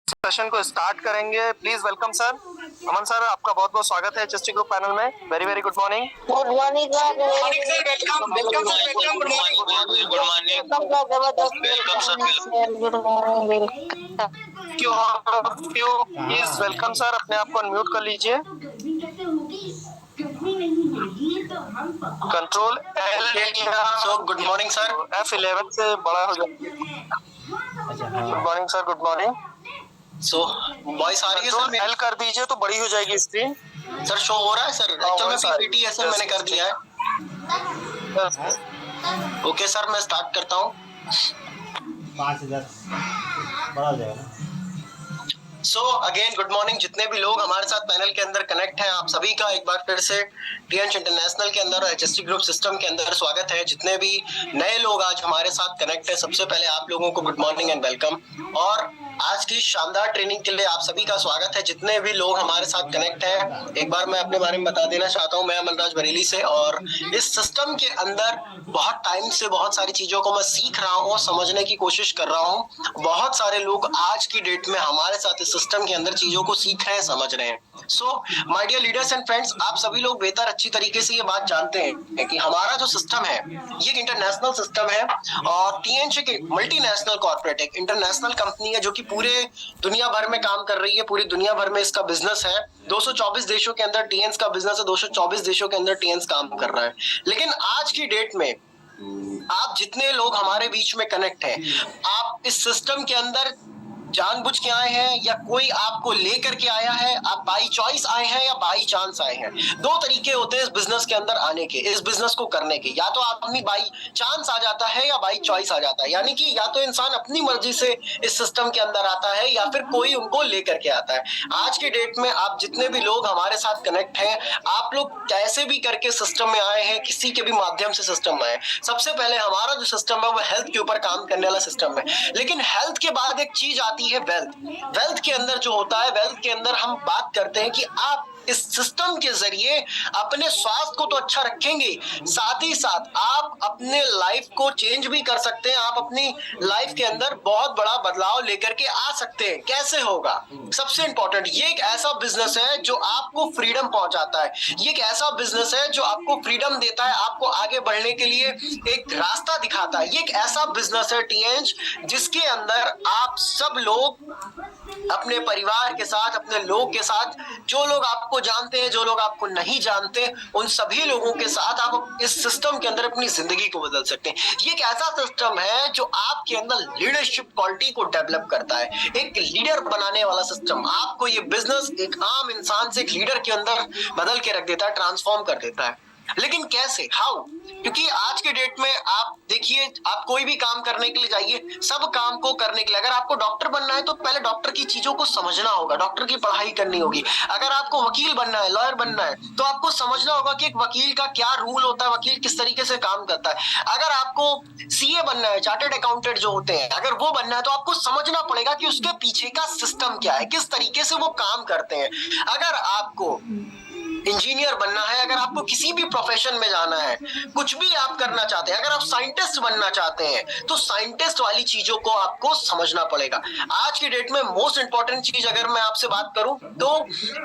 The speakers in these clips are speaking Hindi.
सेशन को स्टार्ट करेंगे। Please welcome sir. Aman sir, आपका बहुत बहुत स्वागत है एचएसटी ग्रुप पैनल में। Very very good morning. Good morning sir. Welcome welcome sir, welcome. Good morning, good morning, welcome sir. Good morning. क्यों प्लीज वेलकम सर, अपने आप को अनम्यूट कर लीजिए। Control L. So good morning sir. F11 से बड़ा हो जाएगा। Good morning sir, good morning. So voice आ रही है सर? एल कर दीजिए तो बड़ी हो जाएगी स्क्रीन। सर शो हो रहा है सर? एक्चुअल में पीपीटी है सर, मैंने कर दिया है। ओके सर, मैं स्टार्ट करता हूँ। 5 से 10 बड़ा हो जाएगा ना। सो अगेन गुड मॉर्निंग, जितने भी लोग हमारे साथ पैनल के अंदर कनेक्ट हैं, आप सभी का एक बार फिर से टीएनच इंटरनेशनल के अंदर और एचएसटी ग्रुप सिस्टम के अंदर स्वागत है। जितने भी नए लोग आज हमारे साथ कनेक्ट हैं, सबसे पहले आप लोगों को गुड मॉर्निंग एंड वेलकम। और आज की शानदार ट्रेनिंग के लिए आप सभी का स्वागत है। जितने भी लोग हमारे साथ कनेक्ट हैं, एक बार मैं अपने बारे में बता देना चाहता हूँ। मैं अमनराज बरेली से, और इस सिस्टम के अंदर बहुत टाइम से बहुत सारी चीजों को मैं सीख रहा हूँ, समझने की कोशिश कर रहा हूँ। बहुत सारे लोग आज की डेट में हमारे साथ इस सिस्टम के अंदर चीजों को सीख रहे हैं, समझ रहे हैं। So my dear leaders and friends, आप सभी लोग बेहतर अच्छी तरीके से ये बात जानते हैं कि हमारा जो सिस्टम है ये एक इंटरनेशनल सिस्टम है, और टीएनच एक मल्टीनेशनल कॉर्पोरेट, एक इंटरनेशनल कंपनी है जो कि पूरे दुनिया भर में काम कर रही है। पूरी दुनिया भर में इसका बिजनेस है। 224 देशों के अंदर टीएनच का बिजनेस है। 224 देशों के अंदर टीएनच काम कर रहा है। लेकिन आज की डेट में आप जितने लोग हमारे बीच में कनेक्ट हैं, आप इस सिस्टम के अंदर जानबूझ के आए हैं या कोई आपको लेकर के आया है, आप बाई चॉइस आए हैं या बाई चांस आए हैं। दो तरीके होते हैं इस बिजनेस के अंदर आने के, इस बिजनेस को करने के। या तो आदमी बाई चांस आ जाता है या बाई चॉइस आ जाता है, यानी कि या तो इंसान अपनी मर्जी से इस सिस्टम के अंदर आता है या फिर कोई उनको लेकर के आता है। आज के डेट में आप जितने भी लोग हमारे साथ कनेक्ट हैं, आप लोग कैसे भी करके सिस्टम में आए हैं, किसी के भी माध्यम से सिस्टम में आए। सबसे पहले हमारा जो सिस्टम है वो हेल्थ के ऊपर काम करने वाला सिस्टम है। लेकिन हेल्थ के बाद एक चीज आती है वेल्थ। वेल्थ के अंदर जो होता है, वेल्थ के अंदर हम बात करते हैं कि आप इस सिस्टम के जरिए अपने स्वास्थ्य को तो अच्छा रखेंगे, साथ ही साथ आप अपने लाइफ को चेंज भी कर सकते हैं। आप अपनी लाइफ के अंदर बहुत बड़ा बदलाव लेकर के आ सकते हैं। कैसे होगा? सबसे इंपॉर्टेंट, ये एक ऐसा बिजनेस है जो आपको फ्रीडम पहुंचाता है। ये एक ऐसा बिजनेस है जो आपको फ्रीडम देता है, आपको आगे बढ़ने के लिए एक रास्ता दिखाता है। ये एक ऐसा बिजनेस है टीएनच जिसके अंदर आप सब लोग अपने परिवार के साथ, अपने लोग के साथ, जो लोग आपको जानते हैं, जो लोग आपको नहीं जानते, उन सभी लोगों के साथ आप इस सिस्टम के अंदर अपनी जिंदगी को बदल सकते हैं। ये एक ऐसा सिस्टम है जो आपके अंदर लीडरशिप क्वालिटी को डेवलप करता है, एक लीडर बनाने वाला सिस्टम। आपको ये बिजनेस एक आम इंसान से एक लीडर के अंदर बदल के रख देता है, ट्रांसफॉर्म कर देता है। लेकिन कैसे, हाउ? क्योंकि आज के डेट में आप देखिए, आप कोई भी काम करने के लिए जाइए, सब काम को करने के लिए, अगर आपको डॉक्टर बनना है तो पहले डॉक्टर की चीजों को समझना होगा, डॉक्टर की पढ़ाई करनी होगी। अगर आपको वकील बनना है, लॉयर बनना है, तो आपको समझना होगा कि एक वकील का क्या रूल होता है, वकील किस तरीके से काम करता है। अगर आपको सीए बनना है, चार्टर्ड अकाउंटेंट जो होते हैं, अगर वो बनना है तो आपको समझना पड़ेगा कि उसके पीछे का सिस्टम क्या है, किस तरीके से वो काम करते हैं। अगर आपको इंजीनियर बनना है, अगर आपको किसी भी प्रोफेशन में जाना है, कुछ भी आप करना चाहते हैं, अगर आप साइंटिस्ट बनना चाहते हैं, तो साइंटिस्ट वाली चीजों को आपको समझना पड़ेगा। आज की डेट में मोस्ट इंपॉर्टेंट चीज अगर मैं आपसे बात करूं तो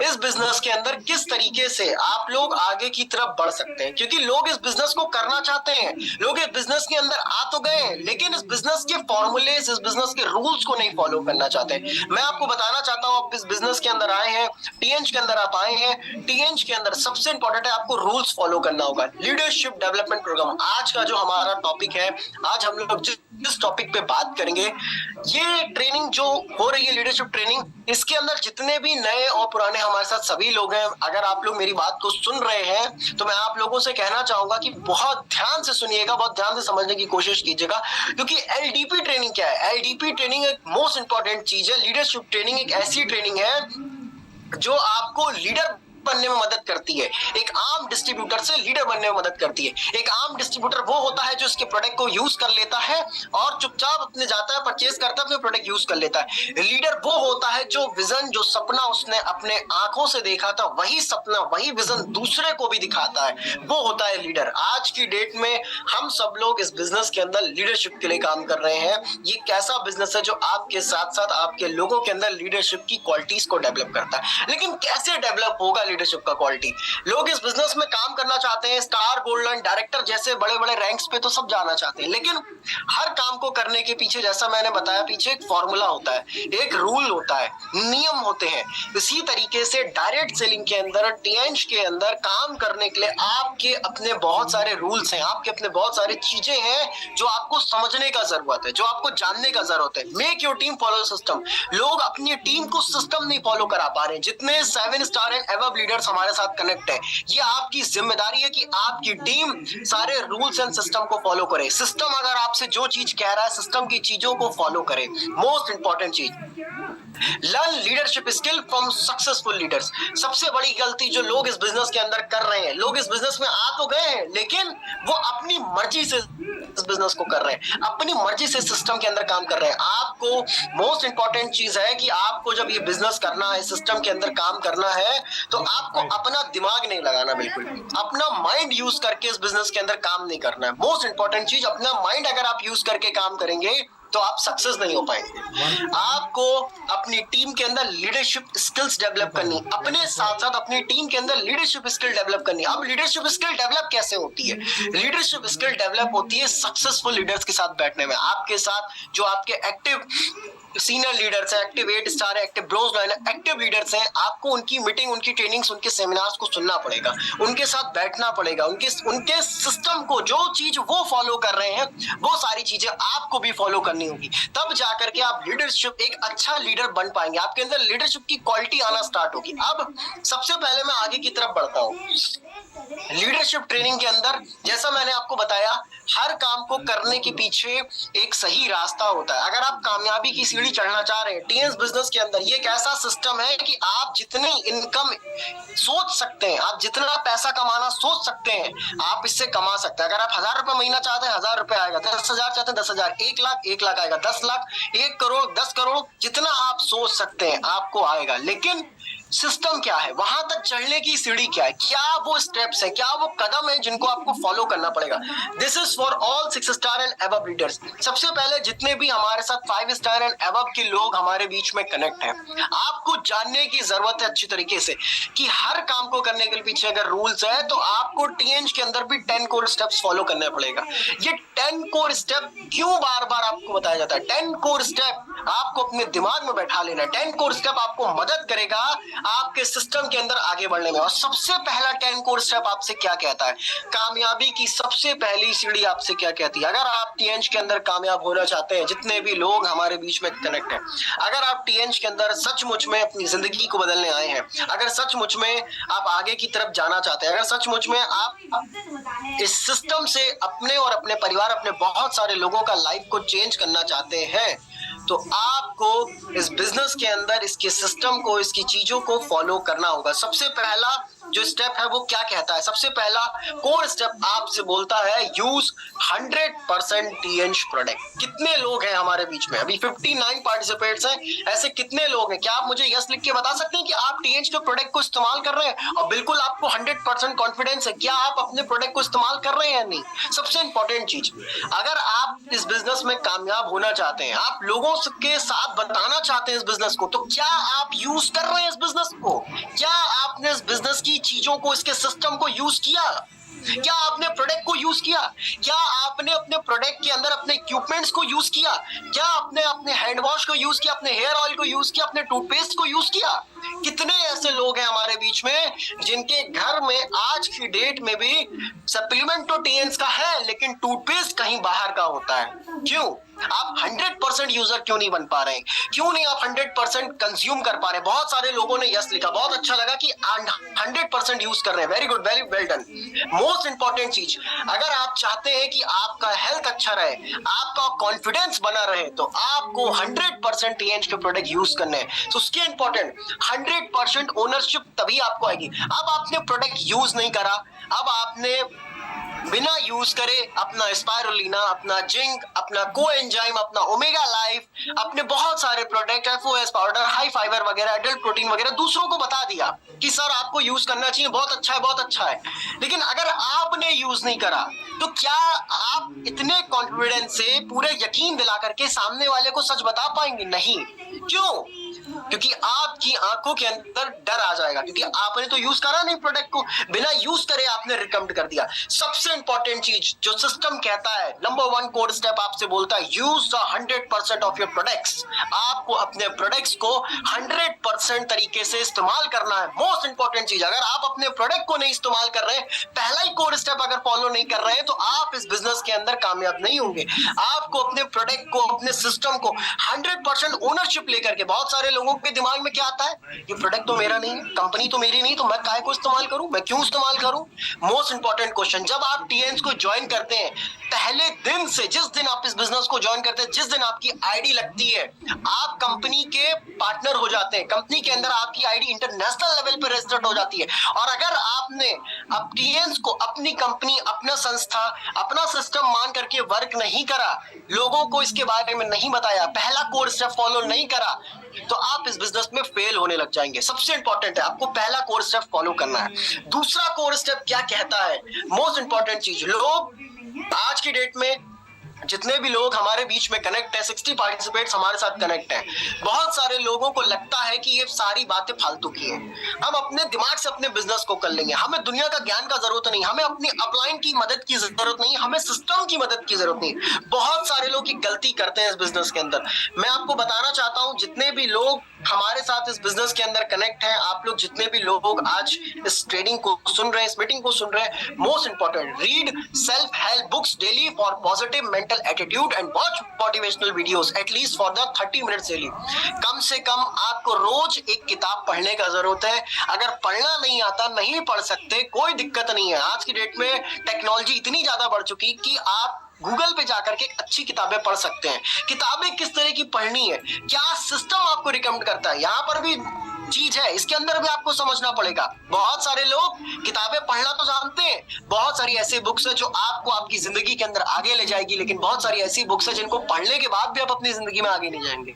इस बिजनेस के अंदर किस तरीके से आप लोग आगे की तरफ बढ़ सकते हैं, क्योंकि लोग इस बिजनेस को करना चाहते हैं, लोग इस बिजनेस के अंदर आ तो गए हैं, लेकिन इस बिजनेस के फॉर्मूले, इस बिजनेस के रूल्स को नहीं फॉलो करना चाहते। मैं आपको बताना चाहता हूं, आप इस बिजनेस के अंदर आए हैं, टीएनच के अंदर आप आए हैं, टीएनच के अंदर सबसे इंपॉर्टेंट है आपको रूल्स फॉलो करना होगा। लीडरशिप डेवलपमेंट प्रोग्राम आज का जो हमारा टॉपिक है, आज हम लोग जिस टॉपिक पे बात करेंगे, ये ट्रेनिंग जो हो रही है, लीडरशिप ट्रेनिंग, इसके अंदर जितने भी नए और पुराने हमारे साथ सभी लोग हैं, अगर आप लोग मेरी बात को सुन रहे हैं तो मैं आप लोगों से कहना चाहूंगा कि बहुत ध्यान से सुनिएगा, बहुत ध्यान से समझने की कोशिश कीजिएगा। क्योंकि एलडीपी ट्रेनिंग क्या है? एलडीपी ट्रेनिंग एक मोस्ट इंपॉर्टेंट चीज है। लीडरशिप ट्रेनिंग एक ऐसी ट्रेनिंग है जो आपको लीडर बनने में मदद करती है, एक आम डिस्ट्रीब्यूटर से लीडर बनने में मदद करती है। एक आम डिस्ट्रीब्यूटर वो होता है जो इसके प्रोडक्ट को यूज कर लेता है और चुपचाप अपने जाता है, परचेज करता है, अपने प्रोडक्ट यूज कर लेता है। लीडर वो होता है जो विजन, जो सपना उसने अपने आंखों से देखा था, वही सपना, वही विजन दूसरे को भी दिखाता है, वो होता है लीडर। आज की डेट में हम सब लोग इस बिजनेस के अंदर लीडरशिप के लिए काम कर रहे हैं। ये एक ऐसा बिजनेस है जो आपके साथ साथ आपके लोगों के अंदर लीडरशिप की क्वालिटीज को डेवलप करता है। लेकिन कैसे डेवलप होगा लीडरशिप का क्वालिटी? लोग इस बिजनेस में काम करना चाहते हैं, स्टार, गोल्डन, डायरेक्टर जैसे बड़े बड़े रैंक्स पे तो सब जाना चाहते हैं, लेकिन हर काम को करने के पीछे, जैसा मैंने बताया, पीछे एक फॉर्मूला होता है, एक रूल होता है, नियम होते हैं। इसी तरीके से डायरेक्ट सेलिंग के अंदर, टीएच के अंदर काम करने के लिए आपके अपने बहुत सारे रूल्स हैं, आपके अपने बहुत सारी चीजें हैं जो आपको समझने का जरूरत है, जो आपको जानने का जरूरत है। Make your team follow system. लोग अपनी टीम को सिस्टम नहीं फॉलो करा पा रहे हैं। जितने 7 स्टार एंड अबव लीडर्स हमारे साथ कनेक्ट है, ये आपकी जिम्मेदारी है कि आपकी टीम सारे रूल्स एंड सिस्टम को फॉलो करे। सिस्टम अगर आपसे जो चीज कह रहा है, सिस्टम की चीजों को फॉलो करे। मोस्ट इंपॉर्टेंट चीज, learn leadership skill from successful leaders. सबसे बड़ी गलती जो लोग इस बिजनेस के अंदर कर रहे हैं, लोग इस बिजनेस में आ तो गए हैं, लेकिन वो अपनी मर्जी से इस बिजनेस को कर रहे हैं, अपनी मर्जी से सिस्टम के अंदर काम कर रहे हैं। आपको मोस्ट इंपॉर्टेंट चीज है कि आपको जब ये बिजनेस करना है, सिस्टम के अंदर काम करना है, तो आपको अपना दिमाग नहीं लगाना, बिल्कुल अपना माइंड यूज करके इस बिजनेस के अंदर काम नहीं करना है। मोस्ट इंपॉर्टेंट चीज, अपना माइंड अगर आप यूज करके काम करेंगे तो आप सक्सेस नहीं हो पाएंगे। आपको अपनी टीम के अंदर लीडरशिप स्किल्स डेवलप करनी, अपने साथ साथ अपनी टीम के अंदर लीडरशिप स्किल डेवलप करनी। अब लीडरशिप स्किल डेवलप कैसे होती है? लीडरशिप स्किल डेवलप होती है सक्सेसफुल लीडर्स के साथ बैठने में। आपके साथ जो आपके एक्टिव सीनियर लीडर्स हैं, एक्टिव 8 स्टार है, एक्टिव ब्रोंज लाइन है, एक्टिव लीडर्स हैं, आपको उनकी मीटिंग, उनकी ट्रेनिंग्स, उनके सेमिनार्स को सुनना पड़ेगा, उनके साथ बैठना पड़ेगा, उनके सिस्टम को, जो चीज वो फॉलो कर रहे हैं, वो सारी चीजें आपको भी फॉलो करनी होगी। तब जाकर के आप लीडरशिप, एक अच्छा लीडर बन पाएंगे, आपके अंदर लीडरशिप की क्वालिटी आना स्टार्ट होगी। अब सबसे पहले मैं आगे की तरफ बढ़ता हूँ। लीडरशिप ट्रेनिंग के अंदर, जैसा मैंने आपको बताया, हर काम को करने के पीछे एक सही रास्ता होता है। अगर आप कामयाबी की सीढ़ी चढ़ना चाह रहे हैं टीएस बिजनेस के अंदर, ये एक ऐसा सिस्टम है कि आप जितनी इनकम सोच सकते हैं, आप जितना पैसा कमाना सोच सकते हैं, आप इससे कमा सकते हैं। अगर आप 1000 रुपए महीना चाहते हैं, 1000 रुपए आएगा। 10,000 चाहते हैं, 10,000। 1 लाख, 1 लाख आएगा। 10 लाख, 1 करोड़, 10 करोड़, जितना आप सोच सकते हैं आपको आएगा। लेकिन सिस्टम क्या है, वहां तक चढ़ने की सीढ़ी क्या है, क्या वो स्टेप्स है, क्या वो कदम है जिनको आपको फॉलो करना पड़ेगा। This is for all 6 star and above leaders. सबसे पहले जितने भी हमारे साथ 5 स्टार एंड अबव के लोग हमारे बीच में कनेक्ट हैं, आपको जानने की जरूरत है अच्छी तरीके से कि हर काम को करने के पीछे अगर रूल्स है, तो आपको टीएच के अंदर भी 10 कोर स्टेप्स फॉलो करना पड़ेगा। ये 10 कोर स्टेप क्यों बार बार आपको बताया जाता है? 10 कोर स्टेप आपको अपने दिमाग में बैठा लेना है। 10 कोर स्टेप आपको मदद करेगा आपके सिस्टम के अंदर आगे बढ़ने में। और सबसे पहला 10 कोर स्टेप आपसे क्या कहता है, कामयाबी की सबसे पहली सीढ़ी आपसे क्या कहती है? अगर आप टीएच के अंदर कामयाब होना चाहते हैं, जितने भी लोग हमारे बीच में कनेक्ट हैं, अगर आप टीएच के अंदर सचमुच में अपनी जिंदगी को बदलने आए हैं, अगर सचमुच में आप आगे की तरफ जाना चाहते हैं, अगर सचमुच में आप इस सिस्टम से अपने और अपने परिवार, अपने बहुत सारे लोगों का लाइफ को चेंज करना चाहते हैं, तो आपको इस बिजनेस के अंदर इसके सिस्टम को, इसकी चीजों को फॉलो करना होगा। सबसे पहला जो स्टेप है वो क्या कहता है? सबसे पहला कोर स्टेप आपसे बोलता है यूज 100% टीएच प्रोडक्ट। कितने लोग हैं हमारे बीच में? अभी 59 पार्टिसिपेट्स हैं। ऐसे कितने लोग हैं? क्या आप मुझे यस लिख के बता सकते हैं कि आप टीएच के प्रोडक्ट को इस्तेमाल कर रहे हैं? और बिल्कुल आपको 100% कॉन्फिडेंस है, क्या आप अपने प्रोडक्ट को इस्तेमाल कर रहे हैं या नहीं? सबसे इंपॉर्टेंट चीज, अगर आप इस बिजनेस में कामयाब होना चाहते हैं, आप लोगों के साथ बताना चाहते हैं इस बिजनेस को, तो क्या आप यूज कर रहे हैं इस बिजनेस को? क्या आपने इस बिजनेस की चीजों को, इसके सिस्टम को यूज किया? क्या आपने प्रोडक्ट को यूज किया? क्या आपने अपने प्रोडक्ट के अंदर अपने इक्विपमेंट्स को यूज किया? क्या आपने अपने हैंड वॉश को यूज किया, अपने हेयर ऑयल को यूज किया, अपने टूथपेस्ट को यूज किया? कितने ऐसे लोग हैं हमारे बीच में जिनके घर में आज की डेट में भी सप्लीमेंट तो टीएच का है, लेकिन टूथपेस्ट कहीं बाहर का होता है। क्यों? आप 100% यूजर क्यों नहीं बन पा रहे हैं? क्यों नहीं आप 100% कंज्यूम कर पा रहे हैं? बहुत सारे लोगों ने यस लिखा, बहुत अच्छा लगा कि 100% यूज कर रहे हैं। Very good, very well done. Most important चीज, अगर आप चाहते हैं कि आपका हेल्थ अच्छा रहे, आपका कॉन्फिडेंस बना रहे, तो आपको 100% टीएनएच के प्रोडक्ट यूज करने हैं। तो उसके इंपॉर्टेंट 100% ओनरशिप तभी आपको आएगी। अब आपने प्रोडक्ट यूज नहीं करा, अब आपने बिना यूज करे अपना स्पाइरुलिना, अपना जिंक, अपना कोएंजाइम, अपना ओमेगा लाइफ, अपने बहुत सारे product, FOS powder, high fibre वगैरह, एडल्ट प्रोटीन वगैरह दूसरों को बता दिया कि सर आपको यूज करना चाहिए, बहुत अच्छा है, बहुत अच्छा है। लेकिन अगर आपने यूज नहीं करा, तो क्या आप इतने कॉन्फिडेंस से पूरे यकीन दिला करके सामने वाले को सच बता पाएंगे? नहीं। क्यों? क्योंकि आपकी आंखों के अंदर डर आ जाएगा, क्योंकि आपने तो यूज करा नहीं प्रोडक्ट को, बिना यूज करे आपने रिकमेंड कर दिया। सबसे इंपॉर्टेंट चीज जो सिस्टम कहता है, नंबर 1 कोड स्टेप आपसे बोलता है, use the 100% of your products. आपको अपने प्रोडक्ट्स को 100% तरीके से इस्तेमाल करना है। मोस्ट इंपॉर्टेंट चीज, अगर आप अपने प्रोडक्ट को नहीं इस्तेमाल कर रहे हैं, पहला ही कोड स्टेप अगर फॉलो नहीं कर रहे हैं, तो आप इस बिजनेस के अंदर कामयाब नहीं होंगे। आपको अपने प्रोडक्ट को, अपने सिस्टम को 100% ओनरशिप लेकर के, बहुत सारे लोगों के दिमाग में क्या आता है, ये प्रोडक्ट तो मेरा नहीं है, कंपनी तो मेरी नहीं, तो मैं काहे को इस्तेमाल करूं, मैं क्यों इस्तेमाल करूं? मोस्ट इंपॉर्टेंट क्वेश्चन, जब आप टीएनएच को ज्वाइन करते हैं, पहले दिन से, जिस दिन आप इस बिजनेस को ज्वाइन करते हैं, जिस दिन आपकी आईडी लगती है, आप कंपनी के पार्टनर हो जाते हैं। कंपनी के अंदर आपकी आईडी इंटरनेशनल लेवल पर रजिस्टर्ड हो जाती है। और अगर आपने अब टीएनएच को अपनी कंपनी, अपना संस्था, अपना सिस्टम मान करके वर्क नहीं करा, लोगों को इसके बारे में नहीं बताया, पहला कोड स्टेप फॉलो नहीं करा, तो आप इस बिजनेस में फेल होने लग जाएंगे। सबसे इंपॉर्टेंट है, आपको पहला कोर स्टेप फॉलो करना है। दूसरा कोर स्टेप क्या कहता है? मोस्ट इंपॉर्टेंट चीज, लोग आज की डेट में जितने भी लोग हमारे बीच में कनेक्ट है, 60 पार्टिसिपेट्स हमारे साथ कनेक्ट हैं, बहुत सारे लोगों को लगता है कि ये सारी बातें फालतू की हैं, हम अपने दिमाग से अपने बिजनेस को कर लेंगे, हमें दुनिया का ज्ञान का जरूरत नहीं, हमें अपनी अपलाइन की मदद की जरूरत नहीं, हमें सिस्टम की मदद की जरूरत नहीं। बहुत सारे लोग की गलती करते हैं इस बिजनेस के अंदर। मैं आपको बताना चाहता हूं, जितने भी लोग हमारे साथ इस बिजनेस के अंदर कनेक्ट हैं, आप लोग जितने भी लोग आज इस ट्रेनिंग को सुन रहे हैं, इस मीटिंग को सुन रहे हैं, most important, read self help books daily for positive mental attitude and watch motivational videos at least for the 30 minutes daily. कम से कम आपको रोज एक किताब पढ़ने का जरूरत है। अगर पढ़ना नहीं आता, नहीं पढ़ सकते, कोई दिक्कत नहीं है। आज की डेट में टेक्नोलॉजी इतनी ज्यादा बढ़ चुकी कि आप गूगल पे जाकर के अच्छी किताबें पढ़ सकते हैं। किताबें किस तरह की पढ़नी है, क्या सिस्टम आपको रिकमेंड करता है, यहाँ पर भी चीज है, इसके अंदर भी आपको समझना पड़ेगा। बहुत सारे लोग किताबें पढ़ना तो जानते हैं, बहुत सारी ऐसी बुक्स है जो आपको आपकी जिंदगी के अंदर आगे ले जाएगी, लेकिन बहुत सारी ऐसी बुक्स है जिनको पढ़ने के बाद भी आप अपनी जिंदगी में आगे नहीं जाएंगे।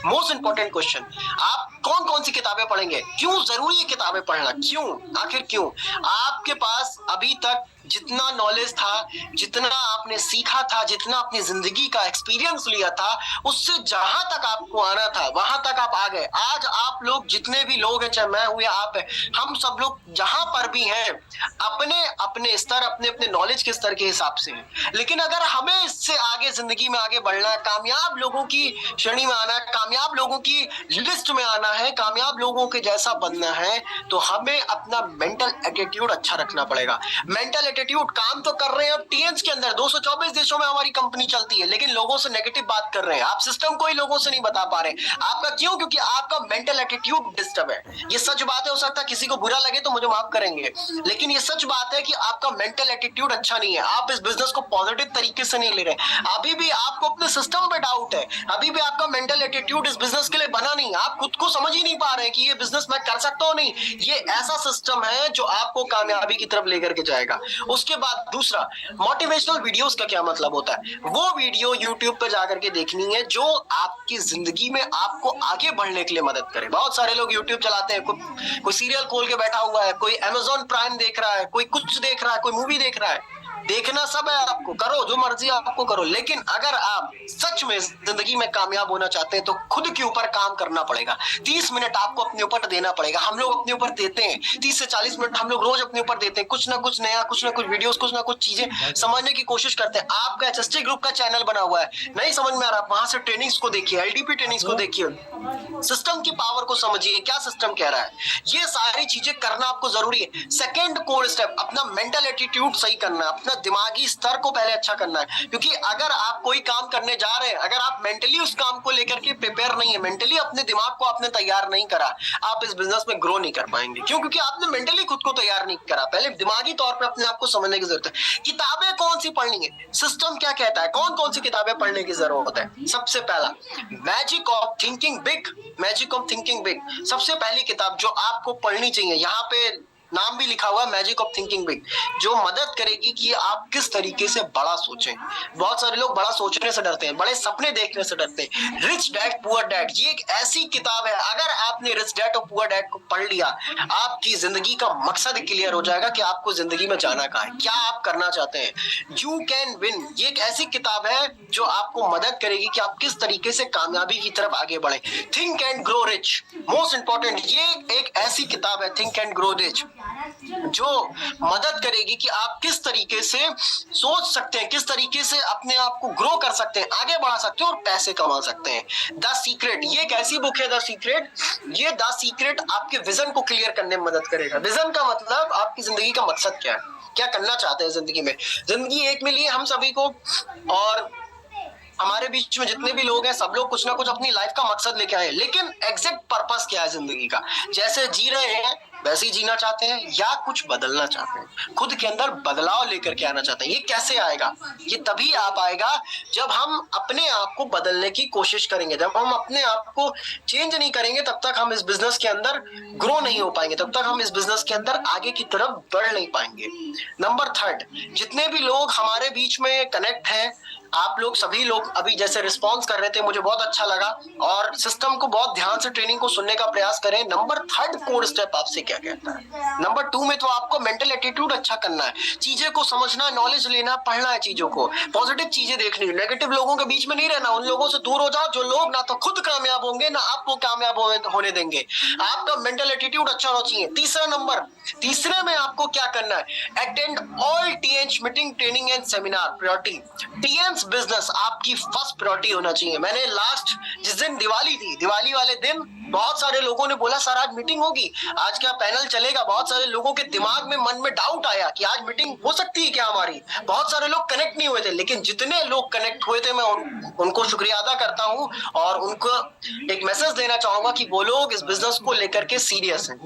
मोस्ट इंपॉर्टेंट क्वेश्चन, आप कौन कौन सी किताबें पढ़ेंगे? क्यों जरूरी है किताबें पढ़ना? क्यों? आखिर क्यों? आपके पास अभी तक जितना नॉलेज था, जितना आपने सीखा था, जितना अपनी जिंदगी का एक्सपीरियंस लिया था, उससे जहां तक आपको आना था वहां तक आप आ गए। आज आप लोग जितने भी लोग हैं, चाहे मैं हूं या आप हैं, हम सब लोग जहां पर भी हैं, अपने अपने स्तर, अपने अपने नॉलेज के स्तर के हिसाब से हैं। लेकिन अगर हमें इससे आगे जिंदगी में आगे बढ़ना है, कामयाब लोगों की श्रेणी में आना है, कामयाब लोगों की लिस्ट में आना है, कामयाब लोगों के जैसा बनना है, तो हमें अपना मेंटल एटीट्यूड अच्छा रखना पड़ेगा। मेंटल एटीट्यूड, काम तो कर रहे हैं अब टीएनएच के अंदर 224 देशों में हमारी कंपनी चलती है, लेकिन लोगों से नेगेटिव बात कर रहे हैं। आप सिस्टम को ही लोगों से नहीं बता पा रहे। आपका क्यों? क्योंकि आपका मेंटल एटीट्यूड डिस्टर्ब है। ये सच बात है, हो सकता है किसी को बुरा लगे तो मुझे माफ करेंगे, लेकिन ये सच बात है कि आपका मेंटल एटीट्यूड अच्छा नहीं है। आप इस बिजनेस को पॉजिटिव तरीके से नहीं ले रहे। अभी भी आपको अपने सिस्टम पे डाउट है, अभी भी आपका मेंटल एटीट्यूड इस बिजनेस के लिए बना नहीं। आप खुद को समझ ही नहीं पा रहे कि ये बिजनेस मैं कर सकता हूं नहीं। ये ऐसा सिस्टम है जो आपको कामयाबी की तरफ लेकर के जाएगा। उसके बाद दूसरा, मोटिवेशनल वीडियोस का क्या मतलब होता है? वो वीडियो यूट्यूब पे जाकर के देखनी है जो आपकी जिंदगी में आपको आगे बढ़ने के लिए मदद करे। बहुत सारे लोग यूट्यूब चलाते हैं, कोई सीरियल खोल के बैठा हुआ है, कोई Amazon प्राइम देख रहा है, कोई कुछ देख रहा है, कोई मूवी देख रहा है। देखना सब है, आपको करो जो मर्जी आपको करो, लेकिन अगर आप सच में जिंदगी में कामयाब होना चाहते हैं तो खुद के ऊपर काम करना पड़ेगा। 30 मिनट आपको अपने ऊपर देना पड़ेगा। हम लोग अपने ऊपर देते हैं 30 से 40 मिनट, हम लोग रोज अपने ऊपर देते हैं। कुछ ना कुछ नया, कुछ ना कुछ वीडियोस, कुछ ना कुछ चीजें समझने की कोशिश करते हैं। आपका HST ग्रुप का चैनल बना हुआ है, नहीं समझ में आ रहा, वहां से ट्रेनिंग्स को देखिए, LDP ट्रेनिंग्स को देखिए, सिस्टम की पावर को समझिए, क्या सिस्टम कह रहा है। ये सारी चीजें करना आपको जरूरी है। सेकेंड कोर स्टेप, अपना मेंटल एटीट्यूड सही करना, अपना दिमागी स्तर को पहले अच्छा करना है, क्योंकि अगर आप कोई काम करने जा रहे हैं, अगर आप मेंटली उस काम को लेकर के प्रिपेयर नहीं है, मेंटली अपने दिमाग को आपने तैयार नहीं करा, आप इस बिजनेस में ग्रो नहीं कर पाएंगे। क्यों? क्योंकि आपने मेंटली खुद को तैयार नहीं करा। पहले दिमागी तौर पे अपने आप को समझने की जरूरत है। किताबें कौन सी पढ़नी है, सिस्टम क्या कहता है, कौन कौन सी किताबें पढ़ने की जरूरत है। सबसे पहला magic of thinking big, magic of thinking big सबसे पहली किताब जो आपको पढ़नी चाहिए। यहाँ पे नाम भी लिखा हुआ है, मैजिक ऑफ थिंकिंग बिग, जो मदद करेगी कि आप किस तरीके से बड़ा सोचें। बहुत सारे लोग बड़ा सोचने से डरते हैं, बड़े सपने देखने से डरते हैं। रिच डैड पुअर डैड, ये एक ऐसी किताब है, अगर आपने रिच डैड और पुअर डैड को पढ़ लिया, आपकी जिंदगी का मकसद क्लियर हो जाएगा कि आपको जिंदगी में जाना कहाँ है, क्या आप करना चाहते हैं। यू कैन विन, ये एक ऐसी किताब है जो आपको मदद करेगी कि आप किस तरीके से कामयाबी की तरफ आगे बढ़े। Think and grow rich, most important, ये एक ऐसी किताब है थिंक एंड ग्रो रिच जो मदद करेगी कि आप किस तरीके से सोच सकते हैं, किस तरीके से अपने आप को ग्रो कर सकते हैं, आगे बढ़ा सकते हैं और पैसे कमा सकते हैं। द सीक्रेट, ये एक ऐसी बुक है द सीक्रेट, ये द सीक्रेट आपके विजन को क्लियर करने में मदद करेगा। विजन का मतलब आपकी जिंदगी का मकसद क्या है, क्या करना चाहते हैं जिंदगी में। जिंदगी एक मिली है हम सभी को, और हमारे बीच में जितने भी लोग हैं सब लोग कुछ ना कुछ अपनी लाइफ का मकसद लेके आए हैं, लेकिन एग्जैक्ट पर्पस क्या है जिंदगी का। जैसे जी रहे हैं वैसे ही जीना चाहते हैं या कुछ बदलना चाहते हैं, खुद के अंदर बदलाव लेकर के आना चाहते हैं। ये कैसे आएगा? ये तभी आ पाएगा जब हम अपने आप को बदलने की कोशिश करेंगे। जब हम अपने आप को चेंज नहीं करेंगे तब तक हम इस बिजनेस के अंदर ग्रो नहीं हो पाएंगे, तब तक हम इस बिजनेस के अंदर आगे की तरफ बढ़ नहीं पाएंगे। नंबर थर्ड, जितने भी लोग हमारे बीच में कनेक्ट हैं, आप लोग सभी लोग अभी जैसे रिस्पॉन्स कर रहे थे, मुझे बहुत अच्छा लगा, और सिस्टम को बहुत ध्यान से ट्रेनिंग को सुनने का प्रयास करें। नंबर थर्ड कोर स्टेप आपसे क्या कहता है? नंबर 2 में तो आपको मेंटल एटीट्यूड अच्छा करना है, चीजें को समझना, नॉलेज लेना, पढ़ना है चीजों को, पॉजिटिव चीजें देखनी, नेगेटिव लोगों के बीच में नहीं रहना, उन लोगों से दूर हो जाओ जो लोग ना तो खुद कामयाब होंगे ना आपको कामयाब होने देंगे। आपका मेंटल एटीट्यूड अच्छा होना चाहिए। तीसरे में आपको क्या करना है? Attend all TH meeting, training and seminar. Priority, TNS business आपकी फर्स्ट प्रायोरिटी होना चाहिए। मैंने लास्ट जिस दिन दिवाली थी, दिवाली वाले दिन बहुत सारे लोगों ने बोला सर आज मीटिंग होगी, आज क्या पैनल चलेगा। बहुत सारे लोगों के दिमाग में, मन में डाउट आया कि आज मीटिंग हो सकती है क्या हमारी। बहुत सारे लोग कनेक्ट नहीं हुए थे, लेकिन जितने लोग कनेक्ट हुए थे मैं उनको शुक्रिया अदा करता हूं और उनको एक मैसेज देना चाहूंगा कि वो लोग इस बिजनेस को लेकर के सीरियस हैं।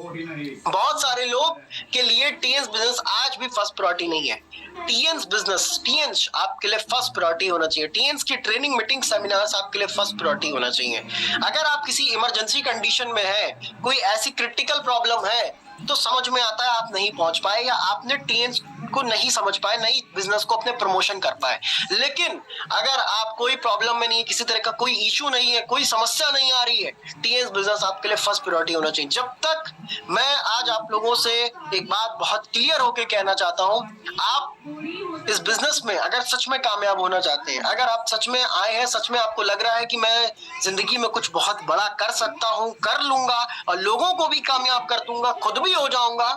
बहुत सारे लोग के लिए टीएंस बिजनेस आज भी फर्स्ट प्रायोरिटी नहीं है। टीएंस बिजनेस, टीएंस आपके लिए फर्स्ट प्रायोरिटी होना चाहिए। टीएंस की ट्रेनिंग, मीटिंग, सेमिनार्स आपके लिए फर्स्ट प्रायोरिटी होना चाहिए। अगर आप किसी इमरजेंसी कंडीशन में है, कोई ऐसी क्रिटिकल प्रॉब्लम है, तो समझ में आता है आप नहीं पहुंच पाए या आपने टीएंस को नहीं समझ पाए, नहीं बिजनेस को अपने प्रमोशन कर पाए। लेकिन अगर आप कोई प्रॉब्लम में नहीं है, किसी तरह का कोई इशू नहीं है, कोई समस्या नहीं आ रही है, टीएंस बिजनेस आपके लिए फर्स्ट प्रायोरिटी होना चाहिए। जब तक मैं आज आप लोगों से एक बात बहुत क्लियर होकर कहना चाहता हूं, आप इस बिजनेस में अगर सच में कामयाब होना चाहते हैं, अगर आप सच में आए हैं, सच में आपको लग रहा है कि मैं जिंदगी में कुछ बहुत बड़ा कर सकता हूं, कर लूंगा और लोगों को भी कामयाब कर दूंगा, खुद भी हो जाऊंगा,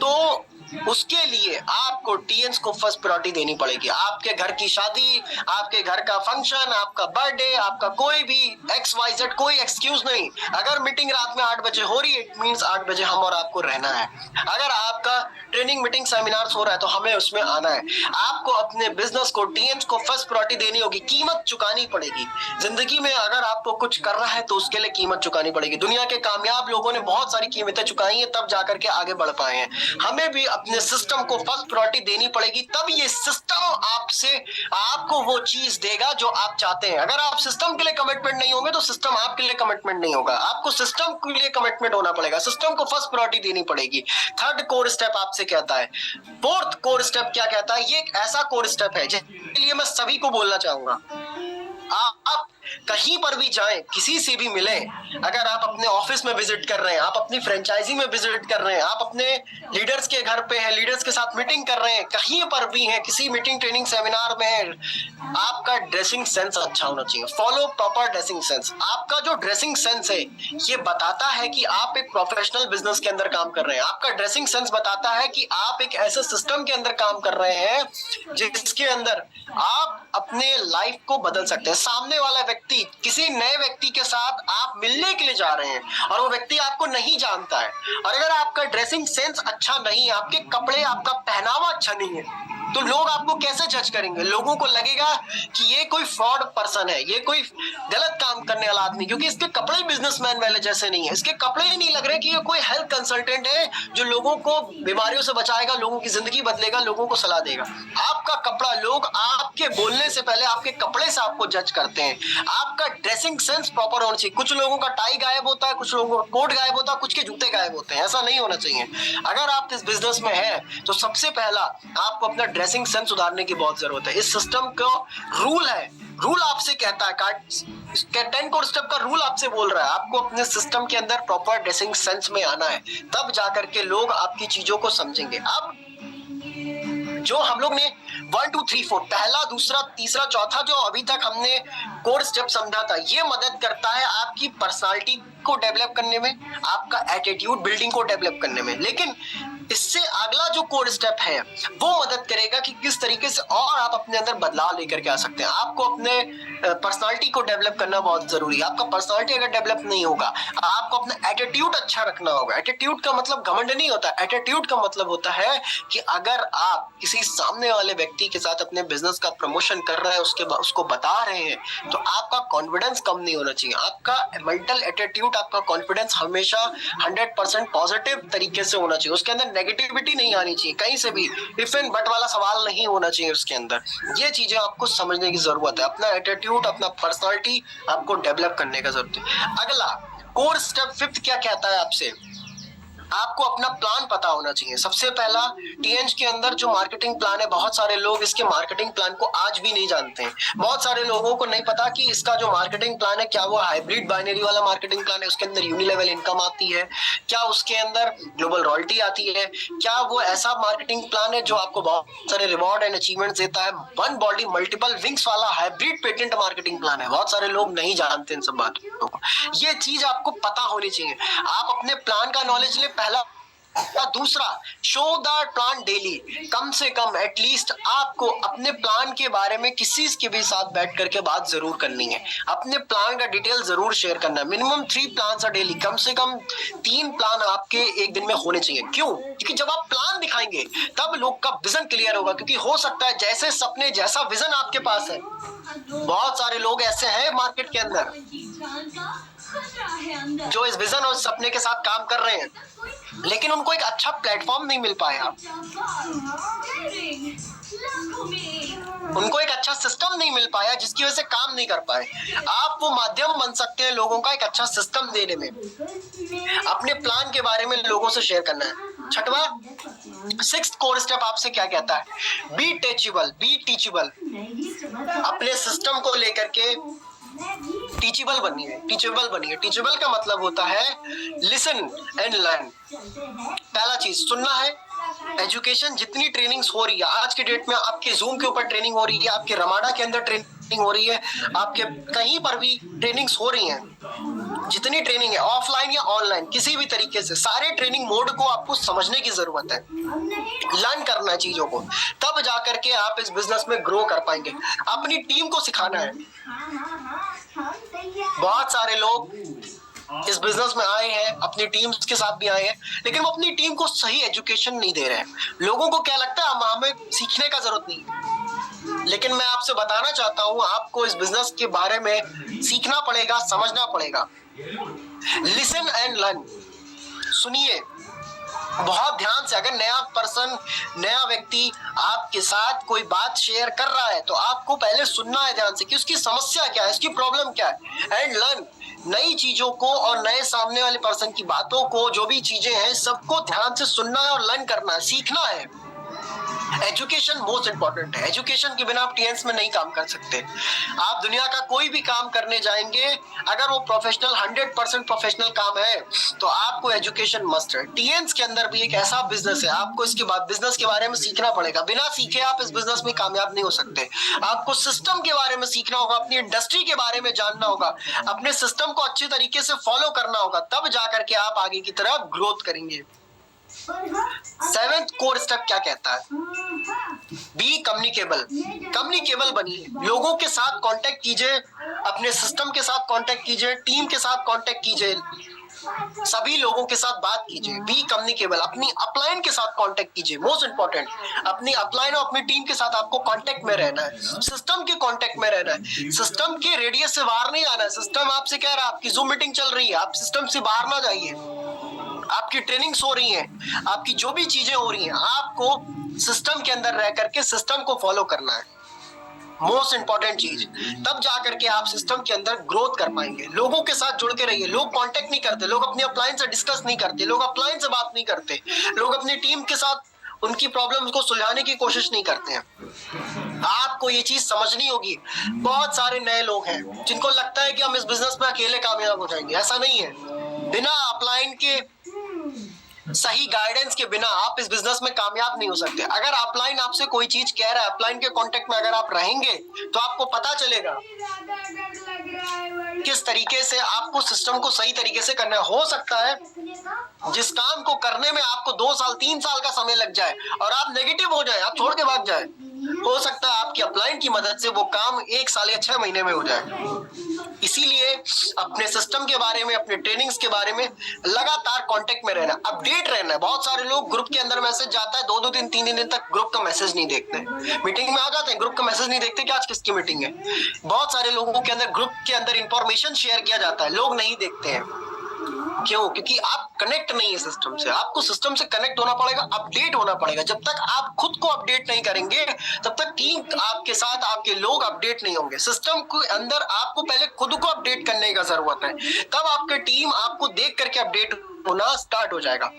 तो उसके लिए आपको टीएंस को फर्स्ट प्रायोरिटी देनी पड़ेगी। आपके घर की शादी, आपके घर का फंक्शन, आपका बर्थडे, आपका कोई भी XYZ, कोई एक्सक्यूज नहीं। अगर मीटिंग रात में 8 बजे हो रही है, इट मींस 8 बजे हम और आपको रहना है। अगर आपका ट्रेनिंग, मीटिंग, सेमिनार्स हो रहा है तो हमें उसमें आना है। आपको अपने बिजनेस को, टीएंस को फर्स्ट प्रायोरिटी देनी होगी, कीमत चुकानी पड़ेगी। जिंदगी में अगर आपको कुछ करना है तो उसके लिए कीमत चुकानी पड़ेगी। दुनिया के कामयाब लोगों ने बहुत सारी कीमतें चुकाई हैं, तब जाकर के आगे बढ़ पाए हैं। हमें भी अपने सिस्टम को फर्स्ट प्रायोरिटी देनी पड़ेगी, तब ये सिस्टम आपको वो चीज देगा जो आप चाहते हैं। अगर आप सिस्टम के लिए कमिटमेंट नहीं होंगे तो सिस्टम आपके लिए कमिटमेंट नहीं होगा। आपको सिस्टम के लिए कमिटमेंट होना पड़ेगा, सिस्टम को फर्स्ट प्रायोरिटी देनी पड़ेगी। थर्ड कोर स्टेप आपसे कहता है। फोर्थ कोर स्टेप क्या कहता है? ये एक ऐसा कोर स्टेप है जिसके लिए मैं सभी को बोलना चाहूंगा। आप कहीं पर भी जाएं, किसी से भी मिलें, अगर आप अपने ऑफिस में विजिट कर रहे हैं, आप अपनी फ्रेंचाइजी में विजिट कर रहे हैं, आप अपने लीडर्स के घर पे हैं, लीडर्स के साथ मीटिंग कर रहे हैं, कहीं पर भी हैं, किसी मीटिंग, ट्रेनिंग, सेमिनार में हैं, आपका ड्रेसिंग सेंस अच्छा होना चाहिए। Follow proper dressing sense. आपका जो ड्रेसिंग सेंस है ये बताता है कि आप एक प्रोफेशनल बिजनेस के अंदर काम कर रहे हैं। आपका ड्रेसिंग सेंस बताता है कि आप एक ऐसे सिस्टम के अंदर काम कर रहे हैं जिसके अंदर आप अपने लाइफ को बदल सकते हैं। सामने वाला व्यक्ति, किसी नए व्यक्ति के साथ आप मिलने के लिए जा रहे हैं और वो व्यक्ति आपको नहीं जानता है, और अगर आपका ड्रेसिंग सेंस अच्छा नहीं है, आपके कपड़े, आपका पहनावा अच्छा नहीं है, तो लोग आपको कैसे जज करेंगे? लोगों को लगेगा कि ये कोई फ्रॉड पर्सन है, ये कोई गलत काम करने वाला आदमी, क्योंकि इसके कपड़े बिजनेसमैन वाले जैसे नहीं है। इसके कपड़े ही नहीं लग रहे कि ये कोई हेल्थ कंसल्टेंट है जो लोगों को बीमारियों से बचाएगा, लोगों की जिंदगी बदलेगा, लोगों को सलाह देगा। आपका कपड़ा, लोग आपके बोलने से पहले आपके कपड़े से आपको जज करते हैं। आपका ड्रेसिंग सेंस प्रॉपर होना चाहिए। कुछ लोगों का टाई गायब होता है, कुछ लोगों का कोट गायब होता है, कुछ के जूते गायब होते हैं। ऐसा नहीं होना चाहिए। अगर आप इस बिजनेस में हैं तो सबसे पहला आपको अपना ड्रेसिंग सेंस सुधारने की बहुत जरूरत है। इस सिस्टम का रूल है, रूल आपसे कहता है, 10 कोड स्टेप का रूल आपसे बोल रहा है, आपको अपने सिस्टम के अंदर प्रॉपर ड्रेसिंग सेंस में आना है, तब जाकर के लोग आपकी चीजों को समझेंगे। अब जो हम लोग ने 1 2 3 4 पहला, दूसरा, तीसरा, चौथा जो अभी तक हमने कोड स्टेप समझा था, ये मदद करता है आपकी पर्सनालिटी को डेवलप करने में, आपका एटीट्यूड बिल्डिंग को डेवलप करने में। लेकिन इससे अगला जो कोड स्टेप है वो मदद करेगा कि किस तरीके से और आप अपने अंदर बदलाव लेकर के आ सकते हैं। आपको अपने पर्सनालिटी को डेवलप करना बहुत जरूरी है। आपका पर्सनालिटी अगर डेवलप नहीं होगा, आपको अपना एटीट्यूड अच्छा रखना होगा। एटीट्यूड का मतलब घमंड नहीं होता, एटीट्यूड का मतलब होता है कि अगर आप किसी सामने वाले व्यक्ति के साथ अपने बिजनेस का प्रमोशन कर रहे हैं, उसको बता रहे हैं, तो आपका कॉन्फिडेंस कम नहीं होना चाहिए। आपका मेंटल एटीट्यूड, आपका कॉन्फिडेंस हमेशा 100% पॉजिटिव तरीके से होना चाहिए। उसके अंदर नेगेटिविटी नहीं आनी चाहिए, कहीं से भी इफ एंड बट वाला सवाल नहीं होना चाहिए उसके अंदर। ये चीजें आपको समझने की जरूरत है। अपना एटीट्यूड, अपना पर्सनालिटी आपको डेवलप करने का जरूरत है। अगला कोर स्टेप 5 क्या कहता है आपसे? आपको अपना प्लान पता होना चाहिए। सबसे पहला, टीएच के अंदर जो मार्केटिंग प्लान है, बहुत सारे लोग इसके मार्केटिंग प्लान को आज भी नहीं जानते हैं। बहुत सारे लोगों को नहीं पता कि इसका जो मार्केटिंग प्लान है, क्या वो हाइब्रिड बाइनरी वाला मार्केटिंग प्लान है, उसके अंदर यूनिलेवल इनकम आती है, क्या उसके अंदर ग्लोबल रॉयल्टी आती है, क्या वो ऐसा मार्केटिंग प्लान है जो आपको बहुत सारे रिवॉर्ड एंड अचीवमेंट देता है, वन बॉडी मल्टीपल विंग्स वाला हाइब्रिड पेटेंट मार्केटिंग प्लान है। बहुत सारे लोग नहीं जानते इन सब बातों को। ये चीज आपको पता होनी चाहिए। आप अपने प्लान का नॉलेज ले, पहला। दूसरा, शो द प्लान डेली। कम से कम एटलीस्ट आपको अपने प्लान के बारे में किसी के भी साथ बैठ करके बात जरूर करनी है। अपने प्लान का डिटेल जरूर शेयर करना है। मिनिमम 3 प्लान डेली, कम से कम 3 प्लान आपके एक दिन में होने चाहिए। क्यों? क्योंकि जब आप प्लान दिखाएंगे तब लोग का विजन क्लियर होगा। क्योंकि हो सकता है जैसे सपने जैसा विजन आपके पास है, बहुत सारे लोग ऐसे हैं मार्केट के अंदर जो इस विजन और सपने के साथ काम कर रहे हैं, लेकिन उनको एक अच्छा प्लेटफॉर्म नहीं मिल पाया, उनको एक अच्छा सिस्टम नहीं मिल पाया, जिसकी वजह से काम नहीं कर पाए। आप वो माध्यम बन सकते हैं लोगों का एक अच्छा सिस्टम देने में। अपने प्लान के बारे में लोगों से शेयर करना है। छठवां, 6th कोर स्टेप आपसे क्या कहता है? Be teachable, be teachable. अपने सिस्टम को लेकर के टीचेबल बनिए, टीचेबल बनिए। टीचेबल का मतलब होता है लिसन एंड लर्न। पहला चीज सुनना है। एजुकेशन जितनी ट्रेनिंग्स हो रही है आज के डेट में, आपके जूम के ऊपर ट्रेनिंग हो रही है, आपके रमाडा के अंदर ट्रेनिंग हो रही है, आपके कहीं पर भी ट्रेनिंग्स हो रही हैं, जितनी ट्रेनिंग है ऑफलाइन या ऑनलाइन, किसी भी तरीके से सारे ट्रेनिंग मोड को आपको समझने की जरूरत है, लर्न करना है चीजों को, तब जाकर के आप इस बिजनेस में ग्रो कर पाएंगे। अपनी टीम को सिखाना है। बहुत सारे लोग इस बिजनेस में आए हैं, अपनी टीम्स के साथ भी आए हैं, लेकिन वो अपनी टीम को सही एजुकेशन नहीं दे रहे हैं। लोगों को क्या लगता है हमें सीखने का जरूरत नहीं है, लेकिन मैं आपसे बताना चाहता हूं आपको इस बिजनेस के बारे में सीखना पड़ेगा, समझना पड़ेगा। Listen and learn. सुनिए बहुत ध्यान से। अगर नया पर्सन, नया व्यक्ति आपके साथ कोई बात शेयर कर रहा है तो आपको पहले सुनना है ध्यान से कि उसकी समस्या क्या है, उसकी प्रॉब्लम क्या है, एंड लर्न। नई चीजों को और नए सामने वाले पर्सन की बातों को, जो भी चीजें हैं, सबको ध्यान से सुनना है और लर्न करना है, सीखना है। एजुकेशन मोस्ट इंपॉर्टेंट है। एजुकेशन के बिना आप टीएंस में नहीं काम कर सकते। आप दुनिया का कोई भी काम करने जाएंगे, अगर वो प्रोफेशनल 100% प्रोफेशनल काम है तो आपको एजुकेशन मस्ट है। टीएंस के अंदर भी एक ऐसा बिजनेस है, आपको इसके बाद बिजनेस के बारे में सीखना पड़ेगा। बिना सीखे आप इस बिजनेस में कामयाब नहीं हो सकते। आपको सिस्टम के बारे में सीखना होगा, अपनी इंडस्ट्री के बारे में जानना होगा, अपने सिस्टम को अच्छी तरीके से फॉलो करना होगा, तब जाकर के आप आगे की तरफ ग्रोथ करेंगे। 7th कोर स्टेप क्या कहता है? B communicable. कम्युनिकेबल बनिए, लोगों के साथ कांटेक्ट कीजिए, अपने सिस्टम के साथ कांटेक्ट कीजिए, टीम के साथ कांटेक्ट कीजिए। सभी लोगों के साथ बात कीजिए, बी कम्युनिकेबल, अपनी अपलाइन के साथ कांटेक्ट कीजिए, मोस्ट इंपॉर्टेंट अपनी अपलाइन और अपनी टीम के साथ आपको कांटेक्ट में रहना है, सिस्टम के कांटेक्ट में रहना है, सिस्टम के रेडियस से बाहर नहीं आना है। सिस्टम आपसे कह रहा है आपकी जूम मीटिंग चल रही है, आप सिस्टम से बाहर ना जाइए, आपकी ट्रेनिंग्स हो रही हैं, आपकी जो भी चीजें हो रही हैं, आपको सिस्टम के अंदर रह करके सिस्टम को फॉलो करना है, मोस्ट इंपॉर्टेंट चीज। तब जाकर के आप सिस्टम के अंदर ग्रोथ कर पाएंगे। लोगों के साथ जुड़ के रहिए। लोग कांटेक्ट नहीं करते, लोग अपनी अपलाइन से डिस्कस नहीं करते, लोग अपलाइन से बात नहीं करते, लोग अपनी टीम के साथ उनकी प्रॉब्लम्स को सुलझाने की कोशिश नहीं करते हैं। आपको ये चीज समझनी होगी। बहुत सारे नए लोग हैं जिनको लगता है कि हम इस बिजनेस में अकेले कामयाब हो जाएंगे, ऐसा नहीं है। बिना अपलाइन के सही गाइडेंस के बिना आप इस बिजनेस में कामयाब नहीं हो सकते। अगर अपलाइन आपसे कोई चीज कह रहा है, अपलाइन के कांटेक्ट में अगर आप रहेंगे तो आपको पता चलेगा किस तरीके से आपको सिस्टम को सही तरीके से करना है। हो सकता है जिस काम को करने में आपको 2 साल 3 साल का समय लग जाए और आप नेगेटिव हो जाए, आप छोड़ के भाग जाए। हो सकता है आपकी अपलाइन की मदद से वो काम 1 साल या 6 महीने में हो जाए। इसीलिए अपने सिस्टम के बारे में, अपने ट्रेनिंग्स के बारे में लगातार कांटेक्ट में रहना, अपडेट रहना है। बहुत सारे लोग ग्रुप के अंदर मैसेज जाता है, 2-2 दिन 3 दिन तक ग्रुप का मैसेज नहीं देखते, मीटिंग में आ जाते हैं, ग्रुप का मैसेज नहीं देखते कि आज किसकी मीटिंग है। बहुत सारे लोगों के अंदर ग्रुप के अंदर इंफॉर्मेशन शेयर किया जाता है, लोग नहीं देखते हैं। क्यों? क्योंकि आप कनेक्ट नहीं है सिस्टम से। आपको सिस्टम से कनेक्ट होना पड़ेगा, अपडेट होना पड़ेगा। जब तक आप खुद को अपडेट नहीं करेंगे तब तक टीम आपके साथ, आपके लोग अपडेट नहीं होंगे। सिस्टम के अंदर आपको पहले खुद को अपडेट करने की जरूरत है, तब आपकी टीम आपको देख करके अपडेट होना स्टार्ट हो जाएगा।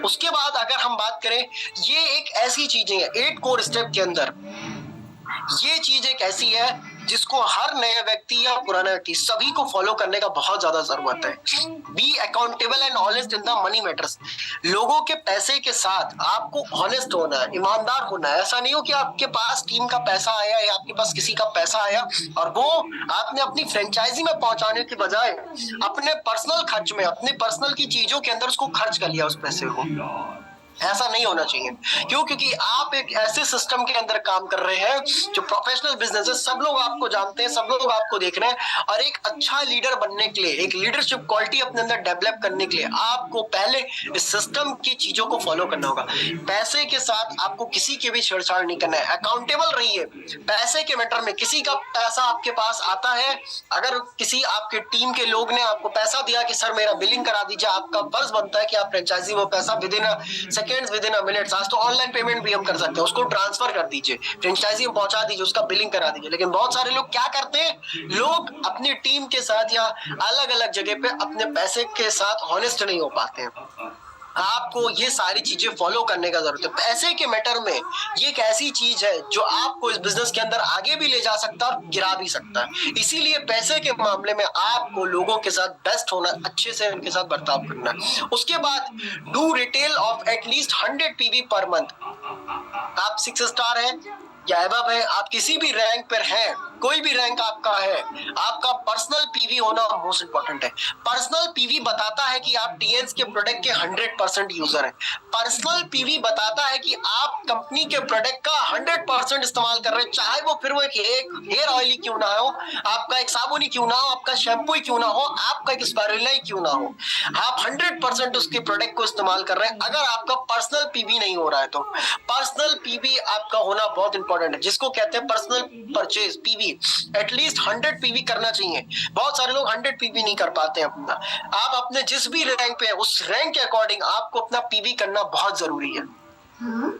उसके बाद अगर हम बात करें, ये एक ऐसी चीजें हैं 8 कोर स्टेप के अंदर, ये चीज एक ऐसी है जिसको हर नया व्यक्ति या पुराना व्यक्ति सभी को फॉलो करने का बहुत ज्यादा जरूरत है। Be accountable and honest in the money matters. लोगों के पैसे के साथ आपको ऑनेस्ट होना है, ईमानदार होना है। ऐसा नहीं हो कि आपके पास टीम का पैसा आया या आपके पास किसी का पैसा आया और वो आपने अपनी फ्रेंचाइजी में पहुंचाने के बजाय अपने पर्सनल खर्च में, अपने पर्सनल की चीजों के अंदर उसको खर्च कर लिया उस पैसे को। ऐसा नहीं होना चाहिए। क्यों? क्योंकि आप एक ऐसे सिस्टम के अंदर काम कर रहे हैं जो प्रोफेशनल बिजनेस है, सब लोग आपको जानते हैं, सब लोग आपको देख रहे हैं। और एक अच्छा लीडर बनने के लिए, एक लीडरशिप क्वालिटी अपने अंदर डेवलप करने के लिए आपको पहले इस सिस्टम की चीजों को फॉलो करना होगा। पैसे के साथ आपको किसी के भी छेड़छाड़ नहीं करना है। अकाउंटेबल रहिए पैसे के मैटर में। किसी का पैसा आपके पास आता है, अगर किसी आपके टीम के लोग ने आपको पैसा दिया कि सर मेरा बिलिंग करा दीजिए, आपका फर्ज बनता है कि आप फ्रेंचाइजी वो पैसा विद इन अ मिनट, आज तो ऑनलाइन पेमेंट भी हम कर सकते हैं, उसको ट्रांसफर कर दीजिए, फ्रेंचाइजी में पहुंचा दीजिए, उसका बिलिंग करा दीजिए। लेकिन बहुत सारे लोग क्या करते हैं, लोग अपनी टीम के साथ या अलग अलग जगह पे अपने पैसे के साथ ऑनेस्ट नहीं हो पाते हैं। आपको ये सारी चीजें फॉलो करने का जरूरत है। पैसे के मैटर में ये एक ऐसी चीज है जो आपको इस बिजनेस के अंदर आगे भी ले जा सकता है और गिरा भी सकता है। इसीलिए पैसे के मामले में आपको लोगों के साथ बेस्ट होना, अच्छे से उनके साथ बर्ताव करना है। उसके बाद do retail of at least 100 PV per month. आप 6 स्टार हैं या एबव है, आप किसी भी रैंक पर हैं, कोई भी रैंक आपका है, आपका पर्सनल पीवी होना मोस्ट इंपॉर्टेंट है। पर्सनल पीवी बताता है कि आप टीएन्स के प्रोडक्ट के 100% यूजर हैं। पर्सनल पीवी बताता है कि आप कंपनी के प्रोडक्ट का 100% इस्तेमाल कर रहे हैं, चाहे वो फिर वो एक हेयर ऑयल ही क्यों ना हो, आपका एक साबुन ही क्यों ना हो, आपका शैम्पू ही क्यों ना हो, आपका एक स्पायरुलिना ही क्यों ना हो, आप 100% उसके प्रोडक्ट को इस्तेमाल कर रहे हैं। अगर आपका पर्सनल पीवी नहीं हो रहा है तो पर्सनल पीवी आपका होना बहुत इंपॉर्टेंट है, जिसको कहते हैं personal purchase PV. At least 100 PV करना चाहिए। बहुत सारे लोग 100 पीवी नहीं कर पाते हैं अपना। आप अपने जिस भी रैंक पे हैं उस रैंक के अकॉर्डिंग आपको अपना पीवी करना बहुत जरूरी है।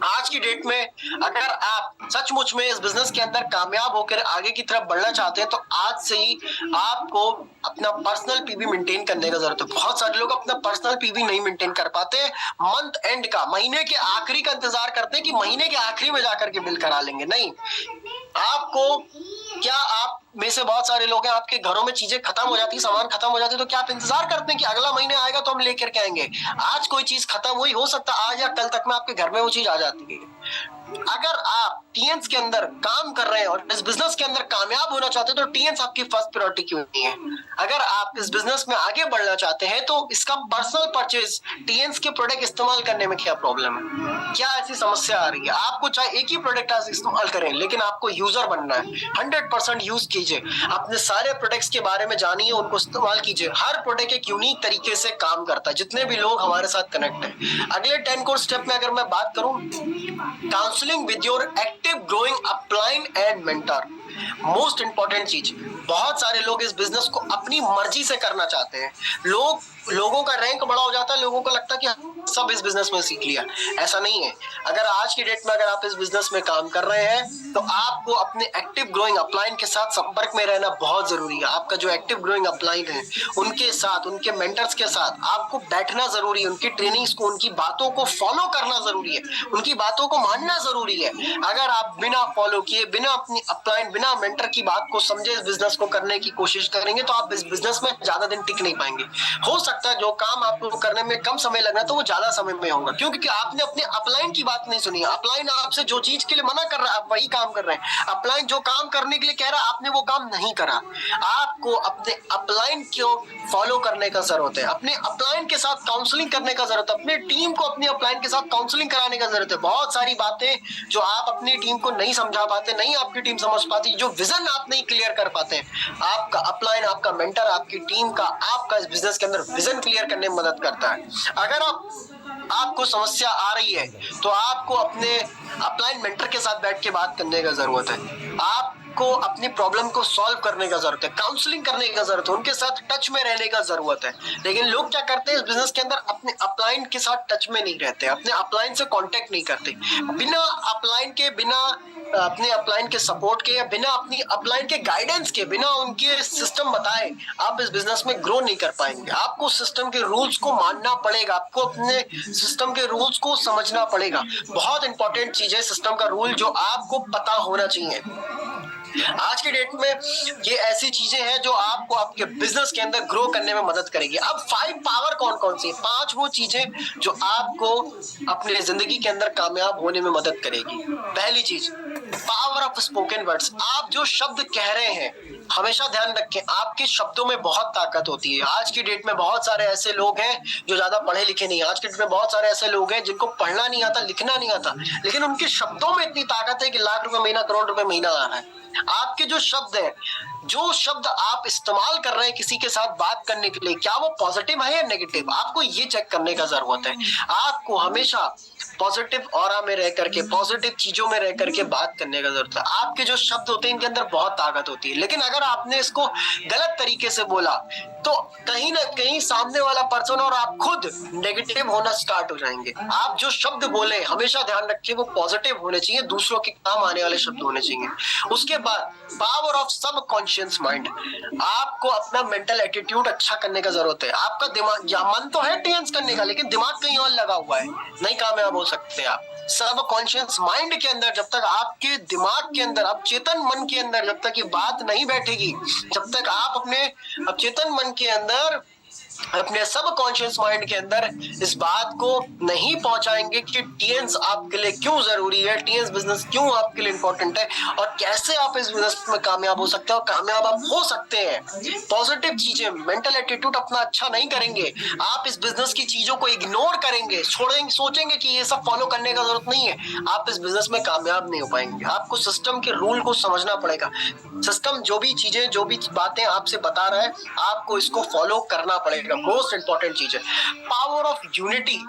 आज की डेट में अगर आप सचमुच में इस बिजनेस के अंदर कामयाब होकर आगे की तरफ बढ़ना चाहते हैं तो आज से ही आपको अपना पर्सनल पीवी मेंटेन करने का जरूरत है। बहुत सारे लोग अपना पर्सनल पीवी नहीं मेंटेन कर पाते हैं। मंथ एंड का, महीने के आखिरी का इंतजार करते हैं कि महीने के आखिरी में जाकर के बिल करा लेंगे। नहीं, आपको क्या, आप में से बहुत सारे लोग हैं, आपके घरों में चीजें खत्म हो जाती है, सामान खत्म हो जाती है, तो क्या आप इंतजार करते हैं कि अगला महीने आएगा तो हम लेकर के आएंगे? आज कोई चीज खत्म हुई, हो सकता है आज या कल तक में आपके घर में वो चीज आ जाती है। अगर आप टीएन्स के अंदर काम कर रहे हैं और इस बिजनेस के अंदर कामयाब होना चाहते हैं तो टीएन्स आपकी फर्स्ट प्रायोरिटी क्यों नहीं है? अगर आप इस बिजनेस में आगे बढ़ना चाहते हैं तो इसका पर्सनल परचेज टीएन्स के प्रोडक्ट इस्तेमाल करने में क्या प्रॉब्लम है? क्या ऐसी समस्या आ रही है? आपको चाहे एक ही प्रोडक्ट आज इस्तेमाल करें, लेकिन आपको यूजर बनना है। 100% यूज कीजिए, अपने सारे प्रोडक्ट्स के बारे में जानिए, उनको इस्तेमाल कीजिए। हर प्रोडक्ट एक यूनिक तरीके से काम करता है। जितने भी लोग हमारे साथ कनेक्ट है, अगले 10 कोर्स स्टेप में अगर मैं बात करूं, counselling with your active growing upline and mentor. Most important चीज, बहुत सारे लोग इस बिजनेस को अपनी मर्जी से करना चाहते हैं। लोगों का रैंक बड़ा हो जाता है, लोगों को लगता है कि सब इस बिजनेस में सीख लिया। ऐसा नहीं है। अगर आज की डेट में अगर आप इस बिजनेस में काम कर रहे हैं तो आपको अपने एक्टिव ग्रोइंग अपलाइन के साथ संपर्क में रहना बहुत जरूरी है। आपका जो एक्टिव ग्रोइंग अपलाइन है उनके साथ, उनके मेंटर्स के साथ आपको बैठना जरूरी है। उनकी ट्रेनिंग्स को, उनकी बातों को फॉलो करना जरूरी है, उनकी बातों को मानना जरूरी है। अगर आप बिना फॉलो किए, बिना अपनी अपलाइन, बिना मेंटर की बात को समझे इस बिजनेस को करने की कोशिश करेंगे तो आप इस बिजनेस में ज्यादा दिन टिक नहीं पाएंगे। हो सकता है जो काम आपको करने में कम समय लगना तो वो ज्यादा समय में होगा, क्योंकि आपने अपने अपलाइन की बात नहीं सुनी। अपलाइन आपसे जो चीज के लिए मना कर रहा है आप वही काम कर रहे हैं। अपलाइन जो काम करने के लिए कह रहा है आपने वो काम नहीं करा। आपको अपने अपलाइन को फॉलो करने का जरूरत है, अपने अपलाइन के साथ काउंसलिंग करने का जरूरत है, अपने टीम को अपनी अपलाइन के साथ काउंसलिंग कराने का जरूरत है। बहुत सारी बातें जो आप अपनी टीम को नहीं समझा पाते, नहीं आपकी टीम समझ पाती, जो विजन आप नहीं क्लियर कर पाते, आपका अपलाइन, आपका मेंटर, आपकी टीम का, आपका इस बिजनेस के अंदर विजन क्लियर करने में मदद करता है। अगर आपको समस्या आ रही है तो आपको अपने अपलाइन मेंटर के साथ बैठ के बात करने का जरूरत है। आपको अपनी प्रॉब्लम को सॉल्व करने का जरूरत है, काउंसलिंग करने का जरूरत है, उनके साथ टच में रहने का जरूरत है। लेकिन लोग क्या करते हैं इस बिजनेस के अंदर, अपने अपलाइन के साथ टच में नहीं रहते, अपने अपलाइन से कांटेक्ट नहीं करते। बिना अपलाइन के, बिना अपने अपलाइन के सपोर्ट के, या बिना अपनी अपलाइन के गाइडेंस के, बिना उनके सिस्टम बताए आप इस बिजनेस में ग्रो नहीं कर पाएंगे। आपको सिस्टम के रूल्स को मानना पड़ेगा, आपको अपने सिस्टम के रूल्स को समझना पड़ेगा। बहुत इंपॉर्टेंट चीज है सिस्टम का रूल, जो आपको पता होना चाहिए। आज की डेट में ये ऐसी चीजें हैं जो आपको आपके बिजनेस के अंदर ग्रो करने में मदद करेगी। अब 5 पावर कौन कौन सी? 5 वो चीजें जो आपको अपने जिंदगी के अंदर कामयाब होने में मदद करेगी। पहली चीज, पावर ऑफ स्पोकन वर्ड्स। आप जो शब्द कह रहे हैं, हमेशा ध्यान रखें, आपके शब्दों में बहुत ताकत होती है। आज की डेट में बहुत सारे ऐसे लोग हैं जो ज्यादा पढ़े लिखे नहीं। आज की डेट में बहुत सारे ऐसे लोग हैं जिनको पढ़ना नहीं आता, लिखना नहीं आता, लेकिन उनके शब्दों में इतनी ताकत है कि लाख रुपए महीना, करोड़ रुपए महीना आ रहा है। आपके जो शब्द है, जो शब्द आप इस्तेमाल कर रहे हैं किसी के साथ बात करने के लिए, क्या वो पॉजिटिव है या नेगेटिव? आपको ये चेक करने का जरूरत है। आपको हमेशा पॉजिटिव ऑरा में रह करके, पॉजिटिव चीजों में रह करके बात करने का जरूरत है। आपके जो शब्द होते हैं इनके अंदर बहुत ताकत होती है, लेकिन अगर आपने इसको गलत तरीके से बोला तो कहीं ना कहीं सामने वाला पर्सन और आप खुद नेगेटिव होना स्टार्ट हो जाएंगे। आप जो शब्द बोले हमेशा ध्यान रखिए वो पॉजिटिव होने चाहिए, दूसरों के काम आने वाले शब्द होने चाहिए। उसके बाद पावर ऑफ सबकॉन्शियस माइंड। आपको अपना मेंटल एटीट्यूड अच्छा करने का जरूरत है। आपका दिमाग, या मन तो है टेंस करने का, लेकिन दिमाग कहीं और लगा हुआ है, नहीं कामयाब हो सकते आप। सबकॉन्शियस माइंड के अंदर, जब तक आपके दिमाग के अंदर, आप चेतन मन के अंदर जब तक ये बात नहीं बैठेगी, जब तक आप अपने चेतन मन के अंदर, अपने सबकॉन्शियस माइंड के अंदर इस बात को नहीं पहुंचाएंगे कि टीएन्स आपके लिए क्यों जरूरी है, टीएन्स बिजनेस क्यों आपके लिए इंपॉर्टेंट है, और कैसे आप इस बिजनेस में कामयाब हो सकते हैं और कामयाब आप हो सकते हैं। पॉजिटिव चीजें, मेंटल एटीट्यूड अपना अच्छा नहीं करेंगे, आप इस बिजनेस की चीजों को इग्नोर करेंगे, छोड़ेंगे, सोचेंगे कि ये सब फॉलो करने का जरूरत नहीं है, आप इस बिजनेस में कामयाब नहीं हो पाएंगे। आपको सिस्टम के रूल को समझना पड़ेगा। सिस्टम जो भी चीजें, जो भी बातें आपसे बता रहा है, आपको इसको फॉलो करना पड़ेगा। मोस्ट इंपॉर्टेंट चीज है पावर ऑफ यूनिटी।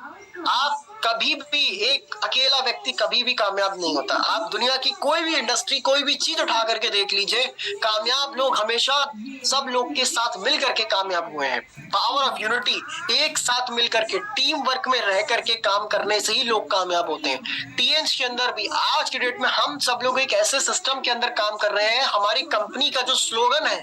आप कभी भी, एक अकेला व्यक्ति कभी भी कामयाब नहीं होता। आप दुनिया की कोई भी इंडस्ट्री, कोई भी चीज उठा करके देख लीजिए, कामयाब लोग हमेशा सब लोग के साथ मिल करके कामयाब हुए हैं। पावर ऑफ यूनिटी, एक साथ मिल करके, टीम वर्क में रह करके काम करने से ही लोग कामयाब होते हैं। टीएन्स के अंदर भी आज की डेट में हम सब लोग एक ऐसे सिस्टम के अंदर काम कर रहे हैं। हमारी कंपनी का जो स्लोगन है,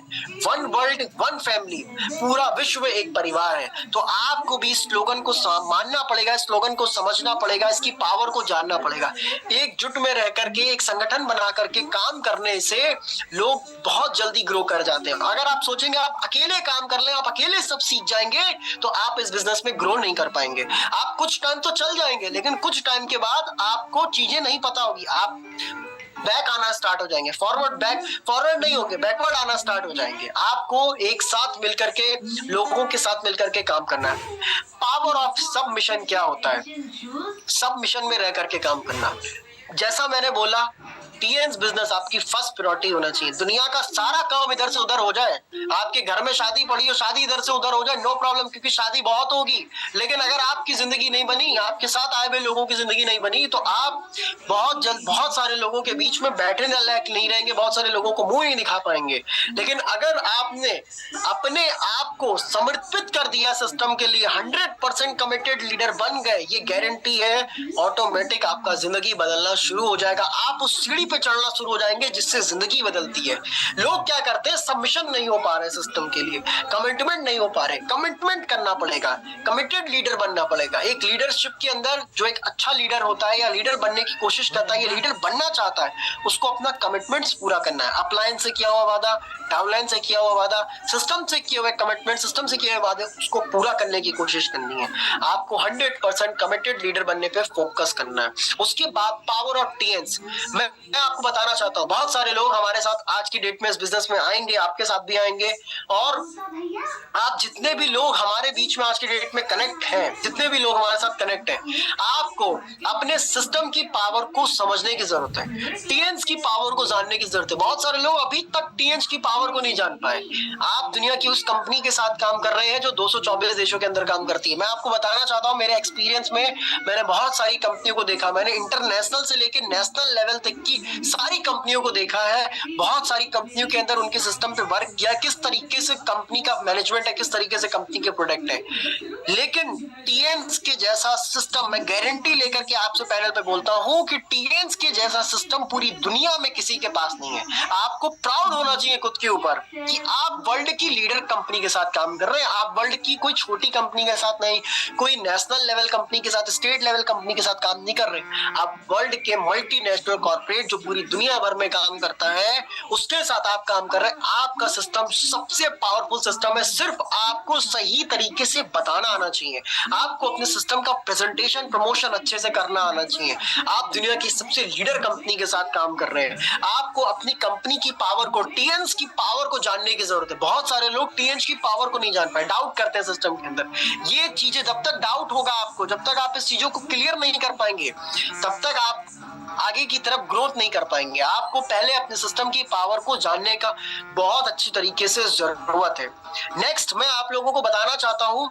वन वर्ल्ड वन फैमिली, पूरा विश्व एक परिवार है। तो आपको भी इस स्लोगन को मानना पड़ेगा, इस स्लोगन को समझ समझना पड़ेगा, इसकी पावर को जानना पड़ेगा। एकजुट में रह करके, एक संगठन बना करके काम करने से लोग बहुत जल्दी ग्रो कर जाते हैं। अगर आप सोचेंगे आप अकेले काम कर लें, आप अकेले सब सीख जाएंगे, तो आप इस बिजनेस में ग्रो नहीं कर पाएंगे। आप कुछ टाइम तो चल जाएंगे, लेकिन कुछ टाइम के बाद आपको चीजें नहीं पता होगी, आप बैक आना स्टार्ट हो जाएंगे, फॉरवर्ड नहीं होंगे, बैकवर्ड आना स्टार्ट हो जाएंगे। आपको एक साथ मिलकर के, लोगों के साथ मिलकर के काम करना है। पावर ऑफ सब मिशन क्या होता है? सब मिशन में रह करके काम करना। जैसा मैंने बोला, टीएन्स बिजनेस आपकी फर्स्ट प्रायोरिटी होना चाहिए। दुनिया का सारा काम इधर से उधर हो जाए, आपके घर में शादी पड़ी हो, शादी इधर से उधर हो जाए, नो प्रॉब्लम, क्योंकि शादी बहुत होगी, लेकिन अगर आपकी जिंदगी नहीं बनी, आपके साथ आए हुए लोगों की जिंदगी नहीं बनी, तो आप बहुत जल्द बहुत सारे लोगों के बीच में बैठने लायक नहीं रहेंगे, बहुत सारे लोगों को मुंह नहीं दिखा पाएंगे। लेकिन अगर आपने अपने आप को समर्पित कर दिया सिस्टम के लिए, 100% कमिटेड लीडर बन गए, ये गारंटी है ऑटोमेटिक आपका जिंदगी बदलना शुरू हो जाएगा। आप उस सीढ़ी पे चढ़ना शुरू हो जाएंगे जिससे जिंदगी बदलती है। लोग क्या करते हैं, सबमिशन नहीं हो पा रहे सिस्टम के लिए, कमिटमेंट नहीं हो पा रहे। कमिटमेंट करना पड़ेगा, कमिटेड लीडर बनना पड़ेगा। एक लीडरशिप के अंदर जो एक अच्छा लीडर होता है या लीडर बनने की कोशिश करता है, ये लीडर बनना चाहता है, उसको अपना कमिटमेंट्स पूरा करना है। अपलाइन से किया हुआ वादा, डाउनलाइन से किया हुआ वादा, सिस्टम से किए हुए कमिटमेंट, सिस्टम से किए हुए वादे, उसको पूरा करने की कोशिश करनी है। आपको 100% कमिटेड लीडर बनने पे फोकस करना है। उसके बाद पावर ऑफ टीएन्स, मैं आपको बताना चाहता हूँ, बहुत सारे लोग हमारे साथ आज की डेट में इस बिजनेस में आएंगे, आपके साथ भी आएंगे, और आप जितने भी लोग हमारे बीच में आज की डेट में कनेक्ट हैं, जितने भी लोग हमारे साथ कनेक्ट हैं, आपको अपने सिस्टम की पावर को समझने की जरूरत है, टीएन्स की पावर को जानने की जरूरत है। बहुत सारे लोग अभी तक टीएन्स की पावर को नहीं जान पाए। आप दुनिया की उस कंपनी के साथ काम कर रहे हैं जो 224 देशों के अंदर काम करती है। मैं आपको बताना चाहता हूँ, मेरे एक्सपीरियंस में मैंने बहुत सारी कंपनियों को देखा, मैंने इंटरनेशनल से लेकर नेशनल लेवल तक की सारी कंपनियों को देखा है। बहुत सारी कंपनियों के अंदर उनके सिस्टम पे वर्क किया, किस तरीके से कंपनी का मैनेजमेंट है, किस तरीके से कंपनी के प्रोडक्ट है। लेकिन टीएन्स के जैसा सिस्टम, मैं गारंटी लेकर के आपसे पैनल पे बोलता हूं कि टीएन्स के जैसा सिस्टम पूरी दुनिया में किसी के पास नहीं है। आपको प्राउड होना चाहिए खुद के ऊपर कि आप वर्ल्ड की लीडर कंपनी के साथ काम कर रहे हैं। आप वर्ल्ड की कोई छोटी कंपनी के साथ नहीं, कोई नेशनल लेवल कंपनी के साथ, स्टेट लेवल कंपनी के साथ काम नहीं कर रहे। आप वर्ल्ड के मल्टीनेशनल कॉर्पोरेट जो पूरी दुनिया भर में काम करता है, उसके साथ आप काम कर रहे हैं। आपका सिस्टम सबसे पावरफुल सिस्टम है। सिर्फ आपको सही तरीके से बताना आना चाहिए, आपको अपने सिस्टम का प्रेजेंटेशन, प्रमोशन अच्छे से करना आना चाहिए। आप दुनिया की सबसे लीडर कंपनी के साथ काम कर रहे हैं, आपको अपनी कंपनी की पावर को, टीएन्स की पावर को जानने की जरूरत है। बहुत सारे लोग टीएन्स की पावर को नहीं जान पाए, डाउट करते हैं सिस्टम के अंदर। ये चीजें, जब तक डाउट होगा आपको, जब तक आप इस चीजों को क्लियर नहीं कर पाएंगे, तब तक आप आगे की तरफ ग्रोथ नहीं कर पाएंगे। आपको पहले अपने सिस्टम की पावर को जानने का बहुत अच्छी तरीके से जरूरत है। नेक्स्ट मैं आप लोगों को बताना चाहता हूं,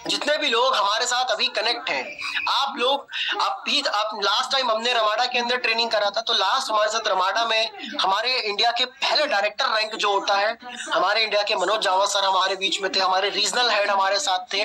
जितने भी लोग हमारे साथ अभी कनेक्ट हैं, आप लोग आप लास्ट टाइम हमने रमाडा के अंदर ट्रेनिंग करा था, तो लास्ट हमारे साथ रमाडा में हमारे इंडिया के पहले डायरेक्टर रैंक जो होता है, हमारे इंडिया के मनोज जावा सर हमारे बीच में थे, हमारे रीजनल हेड हमारे साथ थे,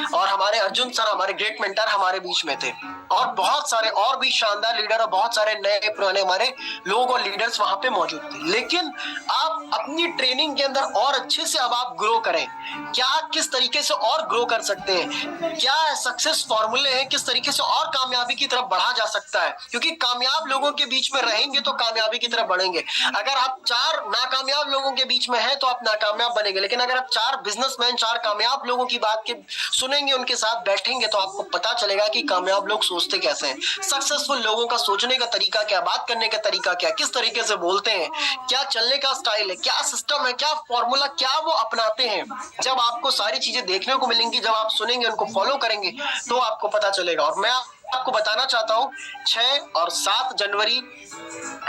और हमारे अर्जुन सर, हमारे ग्रेट मेंटर हमारे बीच में थे, और बहुत सारे और भी शानदार लीडर और बहुत सारे नए पुराने हमारे लोग और लीडर्स वहां पे मौजूद थे। लेकिन आप अपनी ट्रेनिंग के अंदर और अच्छे से अब आप ग्रो करें, क्या किस तरीके से और ग्रो कर सकते हैं, क्या सक्सेस फॉर्मूले हैं, किस तरीके से और कामयाबी की तरफ बढ़ा जा सकता है, क्योंकि कामयाब लोगों के बीच में रहेंगे तो कामयाबी की तरफ बढ़ेंगे। अगर आप 4 नाकामयाब लोगों के बीच में हैं तो आप नाकामयाब बनेंगे, लेकिन अगर आप 4 बिजनेसमैन, 4 कामयाब लोगों की बात के सुनेंगे, उनके साथ बैठेंगे, तो आपको पता चलेगा कि कामयाब लोग सोचते कैसे हैं, सक्सेसफुल लोगों का सोचने का तरीका क्या, बात करने का तरीका क्या, किस तरीके से बोलते हैं, क्या चलने का स्टाइल है, क्या सिस्टम है, क्या फॉर्मूला, क्या वो अपनाते हैं। जब आपको सारी चीजें देखने को मिलेंगी, जब आप सुनेंगे, उनको फॉलो करेंगे, तो आपको पता चलेगा। और मैं आपको बताना चाहता हूं, 6 और 7 जनवरी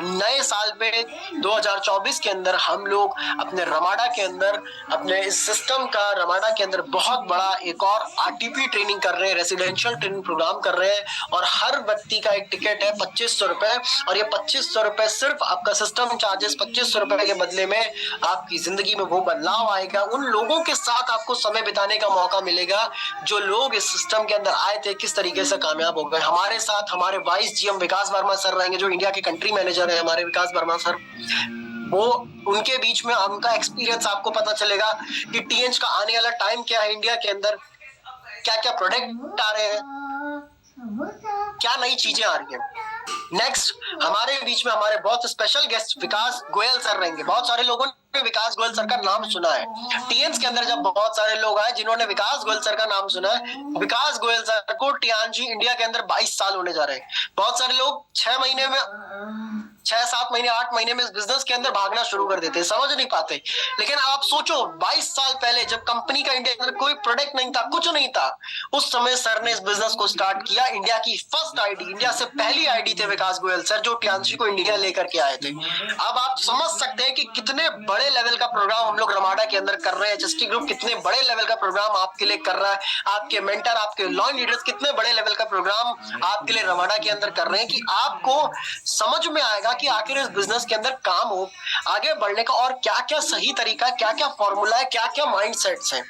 नए साल पे 2024 के अंदर हम लोग अपने रमाडा के अंदर, अपने इस सिस्टम का रमाडा के अंदर बहुत बड़ा एक और आरटीपी ट्रेनिंग कर रहे हैं, रेसिडेंशियल ट्रेनिंग प्रोग्राम कर रहे हैं, और हर व्यक्ति का एक टिकट है 2500 रुपए, और ये 2500 रुपए सिर्फ आपका सिस्टम चार्जेस, 2500 रुपए के बदले में आपकी जिंदगी में वो बदलाव आएगा। उन लोगों के साथ आपको समय बिताने का मौका मिलेगा जो लोग इस सिस्टम के अंदर आए थे, किस तरीके से कामयाब हो गए। हमारे साथ हमारे वाइस जीएम विकास वर्मा सर रहेंगे, जो इंडिया के कंट्री मैनेजर है हमारे विकास वर्मा सर, वो उनके बीच में उनका एक्सपीरियंस आपको पता चलेगा कि टीएन्स का आने वाला टाइम क्या है, इंडिया के अंदर क्या क्या प्रोडक्ट आ रहे हैं, क्या नई चीजें आ रही हैं। नेक्स्ट हमारे बीच में हमारे बहुत स्पेशल गेस्ट विकास गोयल सर रहेंगे। बहुत सारे लोगों ने विकास गोयल सर का नाम सुना है। टीएन्स के अंदर जब बहुत सारे लोग आए जिन्होंने विकास गोयल सर का नाम सुना है, विकास गोयल सर को टियानजी इंडिया के अंदर 22 साल होने जा रहे हैं। बहुत सारे लोग 6 महीने में 6-7 महीने 8 महीने में इस बिजनेस के अंदर भागना शुरू कर देते हैं, समझ नहीं पाते। लेकिन आप सोचो 22 साल पहले जब कंपनी का इंडिया के अंदर कोई प्रोडक्ट नहीं था, कुछ नहीं था, उस समय सर ने इस बिजनेस को स्टार्ट किया। इंडिया की फर्स्ट आईडी, इंडिया से पहली आईडी थे विकास गोयल सर, जो टियानजी को इंडिया लेकर के आए थे। अब आप समझ सकते हैं कि कितने बड़े लेवल का प्रोग्राम हम लोग रमाडा के अंदर कर रहे हैं। एचएसटी ग्रुप कितने बड़े लेवल का प्रोग्राम आपके लिए कर रहा है। आपके मेंटर, आपके लॉन्च लीडर्स कितने बड़े लेवल का प्रोग्राम आपके लिए रमाडा के अंदर कर रहे हैं कि आपको समझ में आएगा कि आखिर इस बिजनेस के अंदर काम हो आगे बढ़ने का और क्या क्या सही तरीका है, क्या क्या फॉर्मूला है, क्या क्या माइंडसेट्स हैं,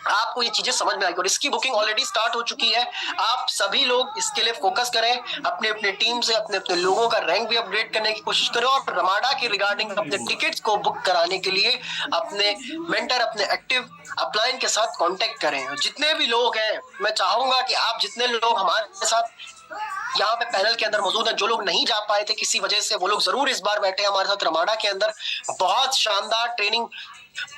आपको ये चीजें समझ में आएगी। और इसकी बुकिंग ऑलरेडी स्टार्ट हो चुकी है। आप सभी लोग इसके लिए फोकस करें, अपने अपने टीम से अपने अपने लोगों का रैंक भी अपडेट करने की कोशिश करें और रमाडा के रिगार्डिंग अपने टिकट्स को बुक कराने के लिए अपने मेंटर, अपने एक्टिव अपलाइन के साथ कांटेक्ट करें। जितने भी लोग हैं, मैं चाहूंगा कि आप जितने लोग हमारे साथ यहाँ पे पैनल के अंदर मौजूद हैं, जो लोग नहीं जा पाए थे किसी वजह से, वो लोग जरूर इस बार बैठे हमारे साथ रमाडा के अंदर। बहुत शानदार ट्रेनिंग,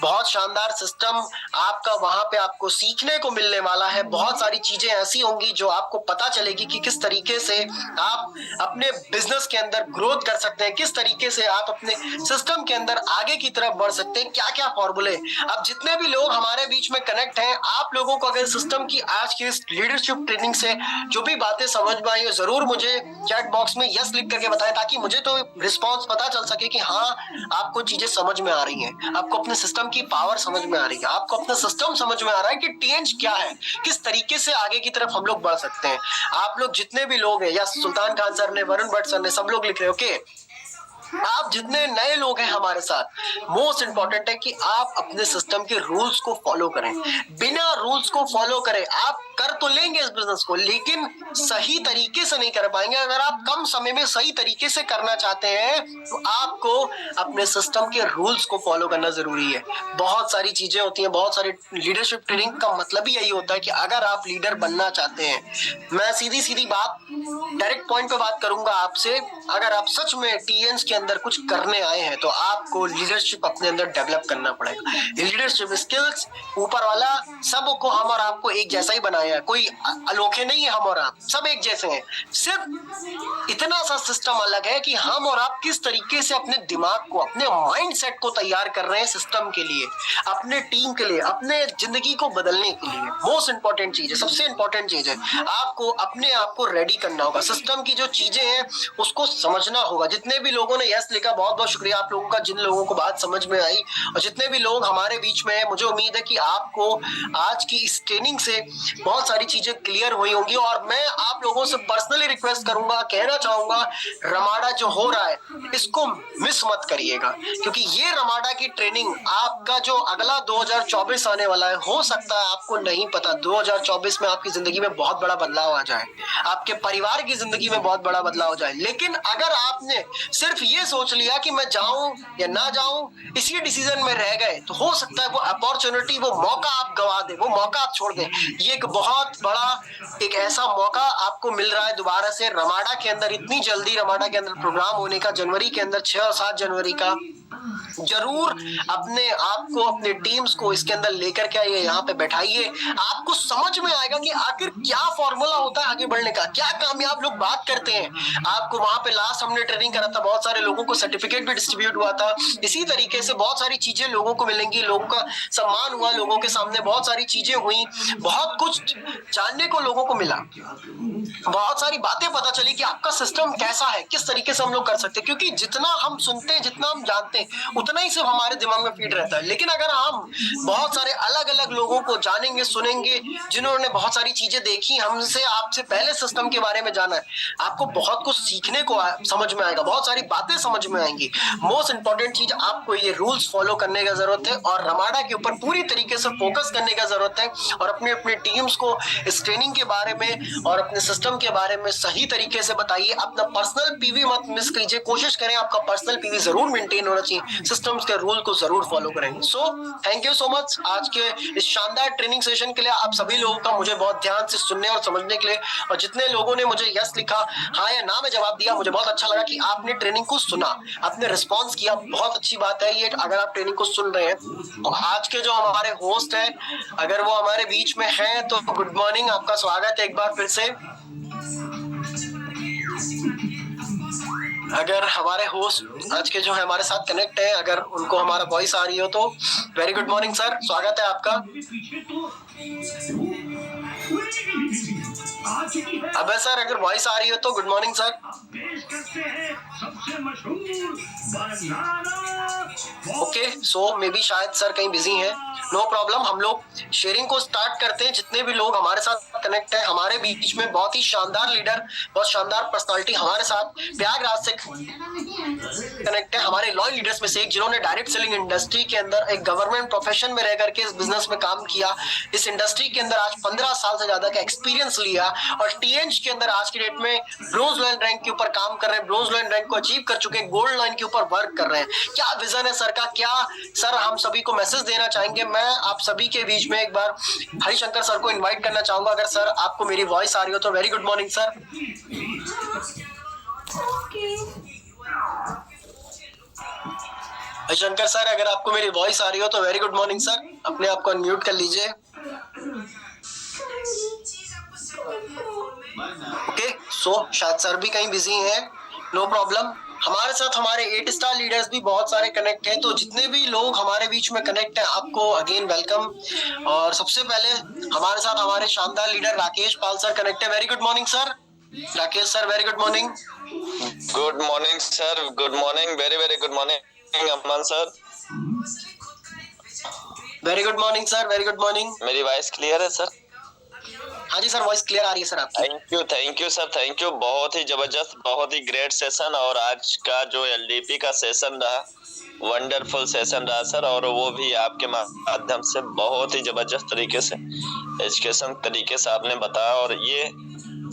बहुत शानदार सिस्टम आपका वहां पे आपको सीखने को मिलने वाला है। बहुत सारी चीजें ऐसी होंगी जो आपको पता चलेगी कि किस तरीके से आप अपने बिजनेस के अंदर ग्रोथ कर सकते हैं, किस तरीके से आप अपने सिस्टम के अंदर आगे की तरफ बढ़ सकते हैं, क्या क्या फॉर्मूले। अब जितने भी लोग हमारे बीच में कनेक्ट हैं, आप लोगों को अगर सिस्टम की आज की इस लीडरशिप ट्रेनिंग से जो भी बातें समझ में आई हो, जरूर मुझे चैट बॉक्स में यस लिख करके बताएं, ताकि मुझे तो रिस्पॉन्स पता चल सके कि हाँ आपको चीजें समझ में आ रही हैं, आपको अपने सिस्टम की पावर समझ में आ रही है, आपको अपना सिस्टम समझ में आ रहा है कि टीएनज क्या है, किस तरीके से आगे की तरफ हम लोग बढ़ सकते हैं। आप लोग जितने भी लोग हैं, या सुल्तान खान सर ने, वरुण भट्ट सर ने, सब लोग लिख रहे हो ओके। आप जितने नए लोग हैं हमारे साथ, मोस्ट इंपॉर्टेंट है कि आप अपने सिस्टम के रूल्स को फॉलो करें। बिना रूल्स को फॉलो करें आप कर तो लेंगे इस बिजनेस को, लेकिन सही तरीके से नहीं कर पाएंगे। अगर आप कम समय में सही तरीके से करना चाहते हैं तो आपको अपने सिस्टम के रूल्स को फॉलो करना जरूरी है। बहुत सारी चीजें होती हैं, बहुत सारी लीडरशिप ट्रेनिंग का मतलब ही यही होता है कि अगर आप लीडर बनना चाहते हैं, मैं सीधी सीधी बात, डायरेक्ट पॉइंट पे बात करूंगा आपसे, अगर आप सच में टीएन्स के अंदर कुछ करने आए हैं तो आपको लीडरशिप अपने अंदर डेवलप करना पड़ेगा। लीडरशिप स्किल्स ऊपर वाला सबको, हम और आपको एक जैसा ही बनाया है, कोई अनोखे नहीं है। हम और आप सब एक जैसे हैं, सिर्फ इतना सा सिस्टम अलग है कि हम और आप किस तरीके से अपने दिमाग को, अपने माइंडसेट को तैयार कर रहे हैं सिस्टम के लिए, अपने टीम के लिए, अपने जिंदगी को बदलने के लिए। मोस्ट इंपॉर्टेंट चीज है, सबसे इंपॉर्टेंट चीज है, आपको अपने आप को रेडी करना होगा। सिस्टम की जो चीजें हैं उसको समझना होगा। जितने भी लोगों ने यस लिखा, बहुत बहुत शुक्रिया आप लोगों का, जिन लोगों को बात समझ में आई। और जितने भी लोग हमारे बीच में हैं, मुझे उम्मीद है कि आपको आज की इस ट्रेनिंग से बहुत सारी चीजें क्लियर हुई होंगी। और मैं आप लोगों से पर्सनली रिक्वेस्ट करूंगा, कहना चाहूंगा, रमाडा जो हो रहा है इसको मिस मत करिएगा, क्योंकि ये रमाडा की ट्रेनिंग आपका जो अगला 2024 आने वाला है, हो सकता है आपको नहीं पता 2024 में आपकी जिंदगी में बहुत बड़ा बदलाव आ जाए, आपके परिवार की जिंदगी में बहुत बड़ा बदलाव हो जाए। लेकिन अगर आपने सिर्फ ये सोच लिया कि मैं जाऊं या ना जाऊं, इसी डिसीजन में रह गए, तो हो सकता है वो अपॉर्चुनिटी, वो मौका आप गवा दें, वो मौका आप छोड़ दें। ये एक बहुत बड़ा, एक ऐसा मौका आपको मिल रहा है दोबारा से रमाडा के अंदर। इतनी जल्दी रमाडा के अंदर प्रोग्राम होने का, जनवरी के अंदर 6 और 7 जनवरी का। जरूर अपने आप को, अपने टीम्स को इसके अंदर लेकर के आइए, यहाँ पे बैठाइए। आपको समझ में आएगा कि आखिर क्या फॉर्मूला होता है आगे बढ़ने का, क्या कामयाब लोग बात करते हैं। आपको वहां पे लास्ट हमने ट्रेनिंग करा था, बहुत सारे लोगों को सर्टिफिकेट भी डिस्ट्रीब्यूट हुआ था। इसी तरीके से बहुत सारी चीजें लोगों को मिलेंगी, लोगों का सम्मान हुआ, लोगों के सामने बहुत सारी चीजें हुई, बहुत कुछ जानने को लोगों को मिला, बहुत सारी बातें पता चली कि आपका सिस्टम कैसा है, किस तरीके से हम लोग कर सकते हैं। क्योंकि जितना हम सुनते हैं, जितना हम जानते हैं, उतना ही सिर्फ हमारे दिमाग में फीड रहता है। लेकिन अगर हम बहुत सारे अलग अलग लोगों को जानेंगे, सुनेंगे, जिन्होंने बहुत सारी चीजें देखी, हमसे आपसे पहले सिस्टम के बारे में जाना है, आपको बहुत कुछ सीखने को समझ में आएगा, बहुत सारी बातें समझ में आएंगी। मोस्ट इंपॉर्टेंट चीज, आपको ये रूल्स फॉलो करने का जरूरत है और रमाडा के ऊपर पूरी तरीके से फोकस करने का जरूरत है और अपने अपने टीम्स को इस ट्रेनिंग के बारे में और अपने सिस्टम के बारे में सही तरीके से बताइए। अपना पर्सनल पीवी मत मिस कीजिए, कोशिश करें आपका पर्सनल पीवी जरूर मेंटेन होना चाहिए, सिस्टम्स के रूल को जरूर फॉलो करें। So thank you so much आज के इस शानदार ट्रेनिंग सेशन के लिए, आप सभी लोगों का मुझे बहुत ध्यान से सुनने और समझने के लिए, और जितने लोगों ने मुझे यस लिखा, हाँ या ना में जवाब दिया, मुझे बहुत अच्छा लगा कि आपने ट्रेनिंग को सुना, आपने रिस्पॉन्स किया, बहुत अच्छी बात है ये। अगर आप ट्रेनिंग को सुन रहे हैं तो आज के जो हमारे होस्ट हैं, अगर वो हमारे बीच में हैं तो गुड मॉर्निंग, आपका स्वागत है एक बार फिर से। अगर हमारे होस्ट आज के जो है हमारे साथ कनेक्ट है, अगर उनको हमारा वॉइस आ रही हो तो वेरी गुड मॉर्निंग सर, स्वागत है आपका। अबे सर अगर वॉइस आ रही हो तो good morning sir. Okay so may be शायद सर कहीं बिजी हैं, नो प्रॉब्लम। हम लोग शेयरिंग को स्टार्ट करते हैं। जितने भी लोग हमारे साथ कनेक्ट है, हमारे बीच में बहुत ही शानदार लीडर, बहुत शानदार पर्सनालिटी हमारे साथ प्रयागराज से कनेक्ट है, हमारे लॉयल लीडर्स में से एक, जिन्होंने डायरेक्ट सेलिंग इंडस्ट्री के अंदर एक गवर्नमेंट प्रोफेशन में रह करके इस बिजनेस में काम किया, इस इंडस्ट्री के अंदर आज 15 साल से ज्यादा का एक्सपीरियंस लिया और टीएनच के अंदर आज की डेट में ब्रोंज लाइन रैंक के ऊपर काम कर रहे हैं, ब्रोंज लाइन रैंक को अचीव कर चुके हैं, गोल्ड लाइन के ऊपर वर्क कर रहे हैं। क्या विजन है सर का, क्या सर हम सभी को मैसेज देना चाहेंगे। मैं आप सभी के बीच में एक बार हरिशंकर सर को इनवाइट करना चाहूंगा। अगर सर आपको मेरी वॉइस आ रही हो तो very good morning sir. Harishankar sir अगर आपको मेरी वॉइस आ रही हो तो वेरी गुड मॉर्निंग सर, अपने आप को अनम्यूट कर लीजिए। ओके सो शायद सर भी कहीं बिजी हैं, नो प्रॉब्लम। हमारे साथ हमारे 8 स्टार लीडर्स भी बहुत सारे कनेक्ट हैं, तो जितने भी लोग हमारे बीच में कनेक्ट हैं आपको अगेन वेलकम। और सबसे पहले हमारे साथ हमारे शानदार leader Rakesh Pal sir connect है, very good morning sir. Rakesh sir very good morning. Good morning sir, good morning, very very good morning Aman sir. Very good morning sir, very good morning. मेरी वॉइस क्लियर है सर? हाँ जी सर वॉइस क्लियर आ रही है सर आपकी। Thank you sir, thank you. बहुत ही जबरदस्त, बहुत ही ग्रेट सेशन, और आज का जो एलडीपी का सेशन रहा, वंडरफुल सेशन रहा सर, और वो भी आपके माध्यम से बहुत ही जबरदस्त तरीके से, एजुकेशन तरीके से आपने बताया। और ये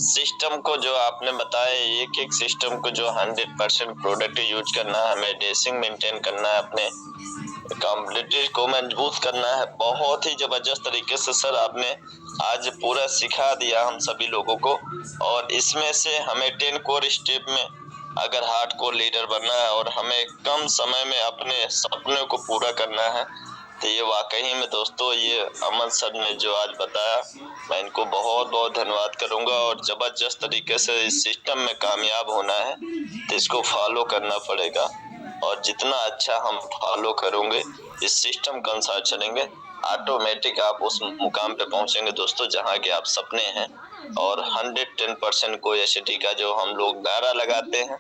सिस्टम को जो आपने बताया, एक एक सिस्टम को जो 100% प्रोडक्ट यूज करना है, हमें डेसिंग मेंटेन करना है, अपने कम्युनिटी को मजबूत करना है, बहुत ही जबरदस्त तरीके से सर आपने आज पूरा सिखा दिया हम सभी लोगों को। और इसमें से हमें 10 कोर स्टेप में अगर हार्ड कोर लीडर बनना है और हमें कम समय में अपने सपने को पूरा करना है, तो ये वाकई में दोस्तों, ये अमन सर ने जो आज बताया, मैं इनको बहुत बहुत धन्यवाद करूंगा। और जबरदस्त तरीके से इस सिस्टम में कामयाब होना है तो इसको फॉलो करना पड़ेगा, और जितना अच्छा हम फॉलो करेंगे, इस सिस्टम के अनुसार चलेंगे, ऑटोमेटिक आप उस मुकाम पे पहुंचेंगे दोस्तों जहां के आप सपने हैं। और 110% को एचटी का जो हम लोग नारा लगाते हैं,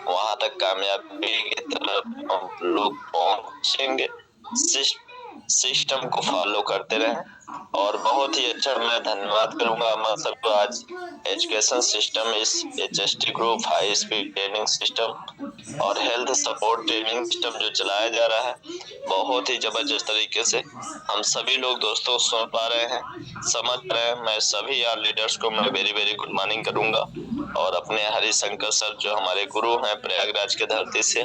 वहां तक कामयाबी की तरफ हम लोग पहुंचेंगे। सिस्टम को फॉलो करते रहें। और बहुत ही अच्छा मैं धन्यवाद करूंगा अमन सर को, आज एजुकेशन सिस्टम, इस HST group high speed training system और हेल्थ सपोर्ट ट्रेनिंग सिस्टम जो चलाया जा रहा है, बहुत ही जबरदस्त तरीके से हम सभी लोग दोस्तों सुन पा रहे हैं, समझ रहे हैं। मैं सभी यार लीडर्स को मैं वेरी वेरी गुड मॉर्निंग करूंगा। और अपने हरिशंकर सर जो हमारे गुरु हैं प्रयागराज के धरती से,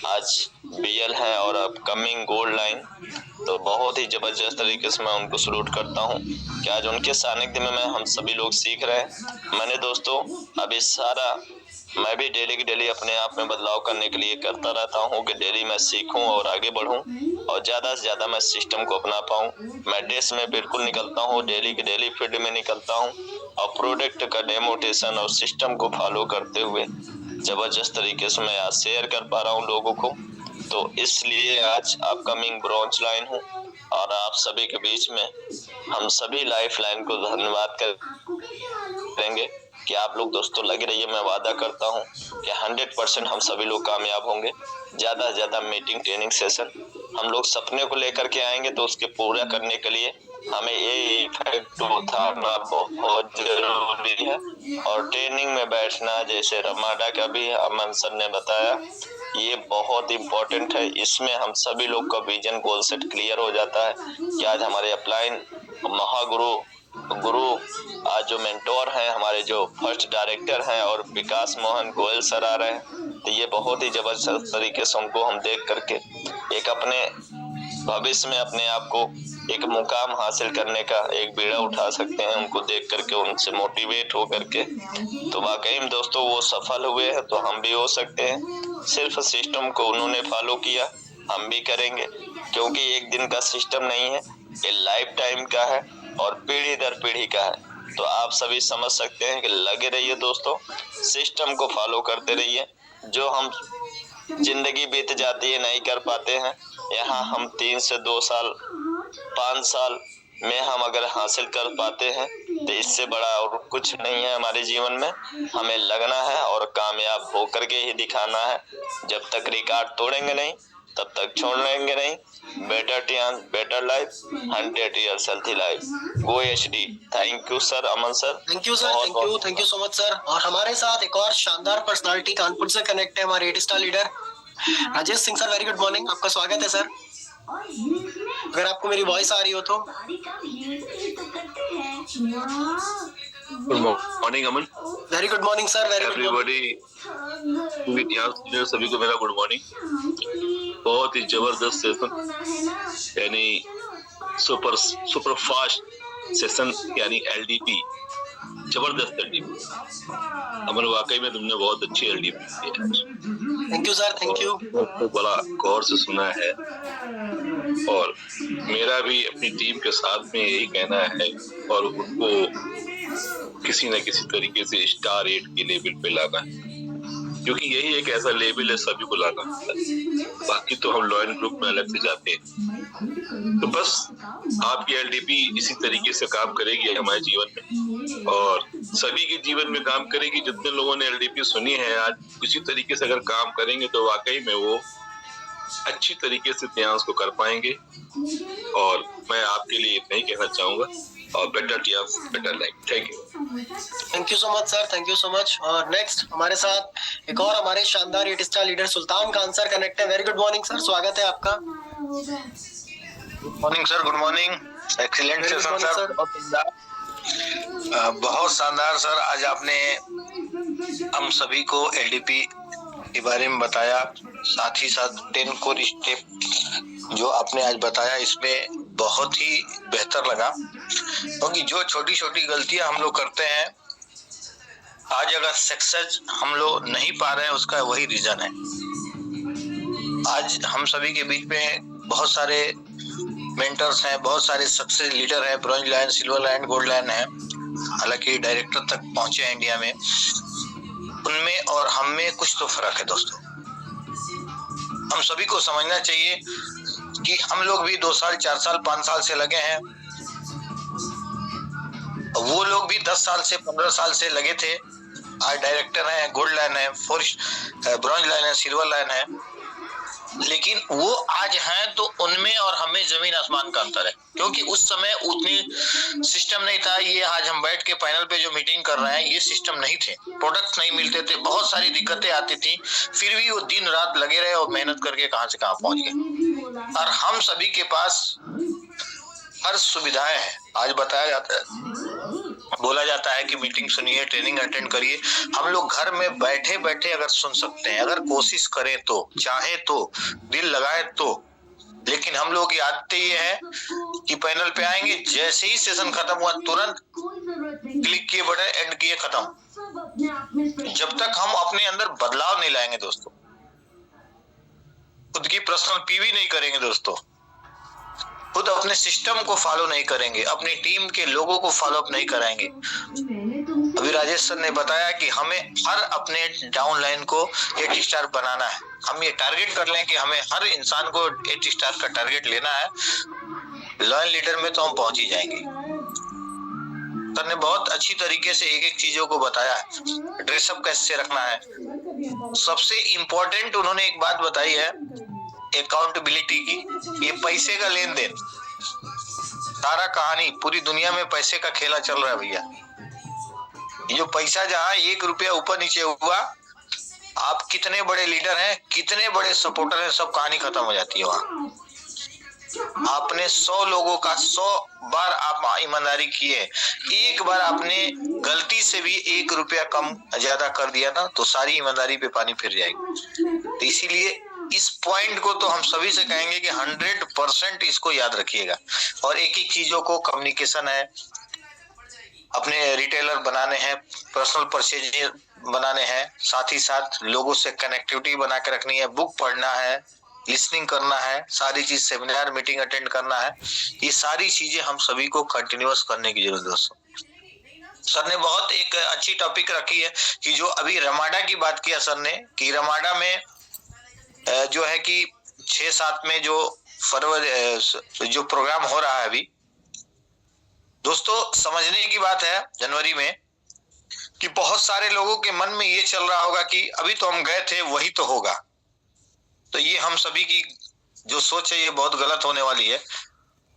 आज बीएल हैं और अपकमिंग गोल्ड लाइन, तो बहुत ही जबरदस्त तरीके से मैं उनको सलूट करता हूँ कि आज उनके सानिध्य में हम सभी लोग सीख रहे हैं। मैंने दोस्तों अभी सारा मैं भी डेली की डेली अपने आप में बदलाव करने के लिए करता रहता हूँ कि डेली मैं सीखूं और आगे बढ़ूं और ज्यादा से ज्यादा मैं सिस्टम को अपना पाऊं। मैं डेस में बिल्कुल निकलता हूँ, डेली की डेली फील्ड में निकलता हूँ और प्रोडक्ट का डेमोटेशन और सिस्टम को फॉलो करते हुए जबरदस्त तरीके से मैं आज शेयर कर पा रहा हूँ लोगों को। तो इसलिए आज अपकमिंग ब्रॉन्ज लाइन हूँ और आप सभी के बीच में हम सभी लाइफ लाइन को धन्यवाद करेंगे कि आप लोग दोस्तों लगे रहिए। मैं वादा करता हूँ कि 100% हम सभी लोग कामयाब होंगे। ज्यादा से ज्यादा मीटिंग ट्रेनिंग सेशन हम लोग सपने को लेकर के आएंगे, तो उसके पूरा करने के लिए हमें ये इफेक्ट उतारना बहुत जरूरी है। और ट्रेनिंग में बैठना, जैसे रमाडा का भी अमन सर ने बताया, ये बहुत इम्पोर्टेंट है। इसमें हम सभी लोग का विजन गोल सेट क्लियर हो जाता है कि आज हमारे अपलाइन महागुरु गुरु आज जो मेंटोर हैं, हमारे जो फर्स्ट डायरेक्टर हैं और विकास मोहन गोयल सर आ रहे हैं, तो ये बहुत ही जबरदस्त तरीके से उनको हम देख करके एक अपने भविष्य में अपने आप को एक मुकाम हासिल करने का एक बीड़ा उठा सकते हैं, उनको देख करके, उनसे मोटिवेट हो करके। तो वाकई में दोस्तों वो सफल हुए हैं तो हम भी हो सकते हैं। सिर्फ सिस्टम को उन्होंने फॉलो किया, हम भी करेंगे, क्योंकि एक दिन का सिस्टम नहीं है, ये लाइफ टाइम का है और पीढ़ी दर पीढ़ी का है। तो आप सभी समझ सकते हैं कि लगे रहिए दोस्तों, सिस्टम को फॉलो करते रहिए। जो हम जिंदगी बीत जाती है नहीं कर पाते हैं, यहाँ हम 3 से 2 साल 5 साल में हम अगर हासिल कर पाते हैं तो इससे बड़ा और कुछ नहीं है हमारे जीवन में। हमें लगना है और कामयाब होकर के ही दिखाना है। जब तक रिकॉर्ड तोड़ेंगे नहीं तब तक छोड़ेंगे नहीं। Better Tian better life, 100 years healthy life, go HD। Thank you sir, Aman sir. Thank you sir, thank you so much sir. और हमारे साथ एक और शानदार पर्सनालिटी कानपुर से कनेक्ट है, हमारे 8 star leader Rajesh Singh sir. Very good morning, आपका स्वागत है सर। अगर आपको मेरी वॉइस आ रही हो तो। Good morning Aman. Very good morning sir. Very good everybody, सभी को मेरा गुड मॉर्निंग। बहुत ही जबरदस्त सेशन, यानी सुपर फास्ट सेशन, यानी LDP, जबरदस्त LDP। अमन वाकई में तुमने बहुत अच्छी LDP दी है। Thank you sir, thank you. तो बड़ा गौर से सुना है और मेरा भी अपनी टीम के साथ में यही कहना है और उनको किसी न किसी तरीके से स्टार 8 के लेवल पे लाना है, क्योंकि यही एक ऐसा लेवल है सभी को लाना होता है। बाकी तो हम लॉयल ग्रुप में अलग से जाते हैं। तो बस आपकी LDP इसी तरीके से काम करेगी हमारे जीवन में और सभी के जीवन में काम करेगी। जितने लोगों ने LDP सुनी है आज उसी तरीके से अगर काम करेंगे तो वाकई में वो अच्छी तरीके से ध्यान को कर पाएंगे। और मैं आपके लिए इतना ही कहना चाहूंगा, और बेटर टियास better life. Thank you. Thank you so much sir, thank you so much. और नेक्स्ट हमारे साथ एक और हमारे शानदार 8 star leader Sultan Khan sir connect है। वेरी गुड मॉर्निंग सर, स्वागत है आपका। Good morning sir, good morning. Excellent session sir, बहुत शानदार सर। आज आपने हम सभी को LDP के बारे में बताया, साथ ही साथ 10 कोर स्टेप जो आपने आज बताया, इसमें बहुत ही बेहतर लगा। क्योंकि जो छोटी छोटी गलतियां हम लोग करते हैं, आज अगर सक्सेस हम लोग नहीं पा रहे हैं, उसका वही रीजन है। आज हम सभी के बीच में बहुत सारे मेंटर्स हैं, बहुत सारे सक्सेस लीडर हैं, bronze lion, silver lion, gold lion है, हालांकि डायरेक्टर तक पहुंचे हैं इंडिया में। उनमें और हम में कुछ तो फर्क है दोस्तों। हम सभी को समझना चाहिए कि हम लोग भी 2 साल 4 साल 5 साल से लगे हैं, वो लोग भी 10 साल से 15 साल से लगे थे। आज डायरेक्टर हैं, गोल्ड लाइन है, ब्रॉन्ज लाइन है, सिल्वर लाइन है, लेकिन वो आज हैं तो उनमें और हमें जमीन आसमान का अंतर है। क्योंकि उस समय उतनी सिस्टम नहीं था। ये आज हम बैठ के पैनल पे जो मीटिंग कर रहे हैं, ये सिस्टम नहीं थे, प्रोडक्ट्स नहीं मिलते थे, बहुत सारी दिक्कतें आती थी, फिर भी वो दिन रात लगे रहे और मेहनत करके कहां से कहां पहुंच गए। और हम सभी के पास हर सुविधाएं हैं। आज बताया जाता है, बोला जाता है कि मीटिंग सुनिए, ट्रेनिंग अटेंड करिए। हम लोग घर में बैठे बैठे अगर सुन सकते हैं, अगर कोशिश करें तो, चाहे तो, दिल लगाए तो। लेकिन हम लोग की आदत ये है कि पैनल पे आएंगे, जैसे ही सेशन खत्म हुआ तुरंत क्लिक किए बटन, एंड किए, खत्म। जब तक हम अपने अंदर बदलाव नहीं लाएंगे दोस्तों, खुद की पर्सनल PV नहीं करेंगे दोस्तों, खुद अपने सिस्टम को फॉलो नहीं करेंगे, अपनी टीम के लोगों को फॉलो अप नहीं कराएंगे। अभी राजेश सर ने बताया कि हमें हर अपने डाउन लाइन को 8 स्टार बनाना है। हम ये टारगेट कर लें कि हमें हर इंसान को 8 स्टार का टारगेट लेना है, लॉयल लीडर में तो हम पहुंच ही जाएंगे। सर ने बहुत अच्छी तरीके से एक एक चीजों को बताया है, ड्रेसअप कैसे रखना है। सबसे इम्पोर्टेंट उन्होंने एक बात बताई है, अकाउंटेबिलिटी की। ये पैसे का लेन देन, सारा कहानी पूरी दुनिया में पैसे का खेला चल रहा है भैया। ये जो पैसा जहां 1 रुपया ऊपर नीचे हुआ, आप कितने बड़े लीडर हैं, कितने बड़े सपोर्टर हैं, सब कहानी खत्म हो जाती है वहां। आपने 100 लोगों का 100 बार आप ईमानदारी किए, एक बार आपने गलती से भी 1 रुपया कम ज्यादा कर दिया ना, तो सारी ईमानदारी पे पानी फिर जाएगी। तो इसीलिए इस पॉइंट को तो हम सभी से कहेंगे कि 100% इसको याद रखिएगा। और एक एक चीजों को कम्युनिकेशन है, अपने रिटेलर बनाने हैं, पर्सनल परचेज बनाने हैं, साथ ही साथ लोगों से कनेक्टिविटी बना के रखनी है, बुक पढ़ना है, लिसनिंग करना है, सारी चीज सेमिनार मीटिंग अटेंड करना है। ये सारी चीजें हम सभी को कंटिन्यूअस करने की जरूरत है दोस्तों। सर ने बहुत एक अच्छी टॉपिक रखी है कि जो अभी रमाडा की बात किया सर ने, कि रमाडा में जो है कि 6-7 में जो फरवरी जो प्रोग्राम हो रहा है अभी दोस्तों, समझने की बात है जनवरी में कि बहुत सारे लोगों के मन में ये चल रहा होगा कि अभी तो हम गए थे वही तो होगा। तो ये हम सभी की जो सोच है ये बहुत गलत होने वाली है,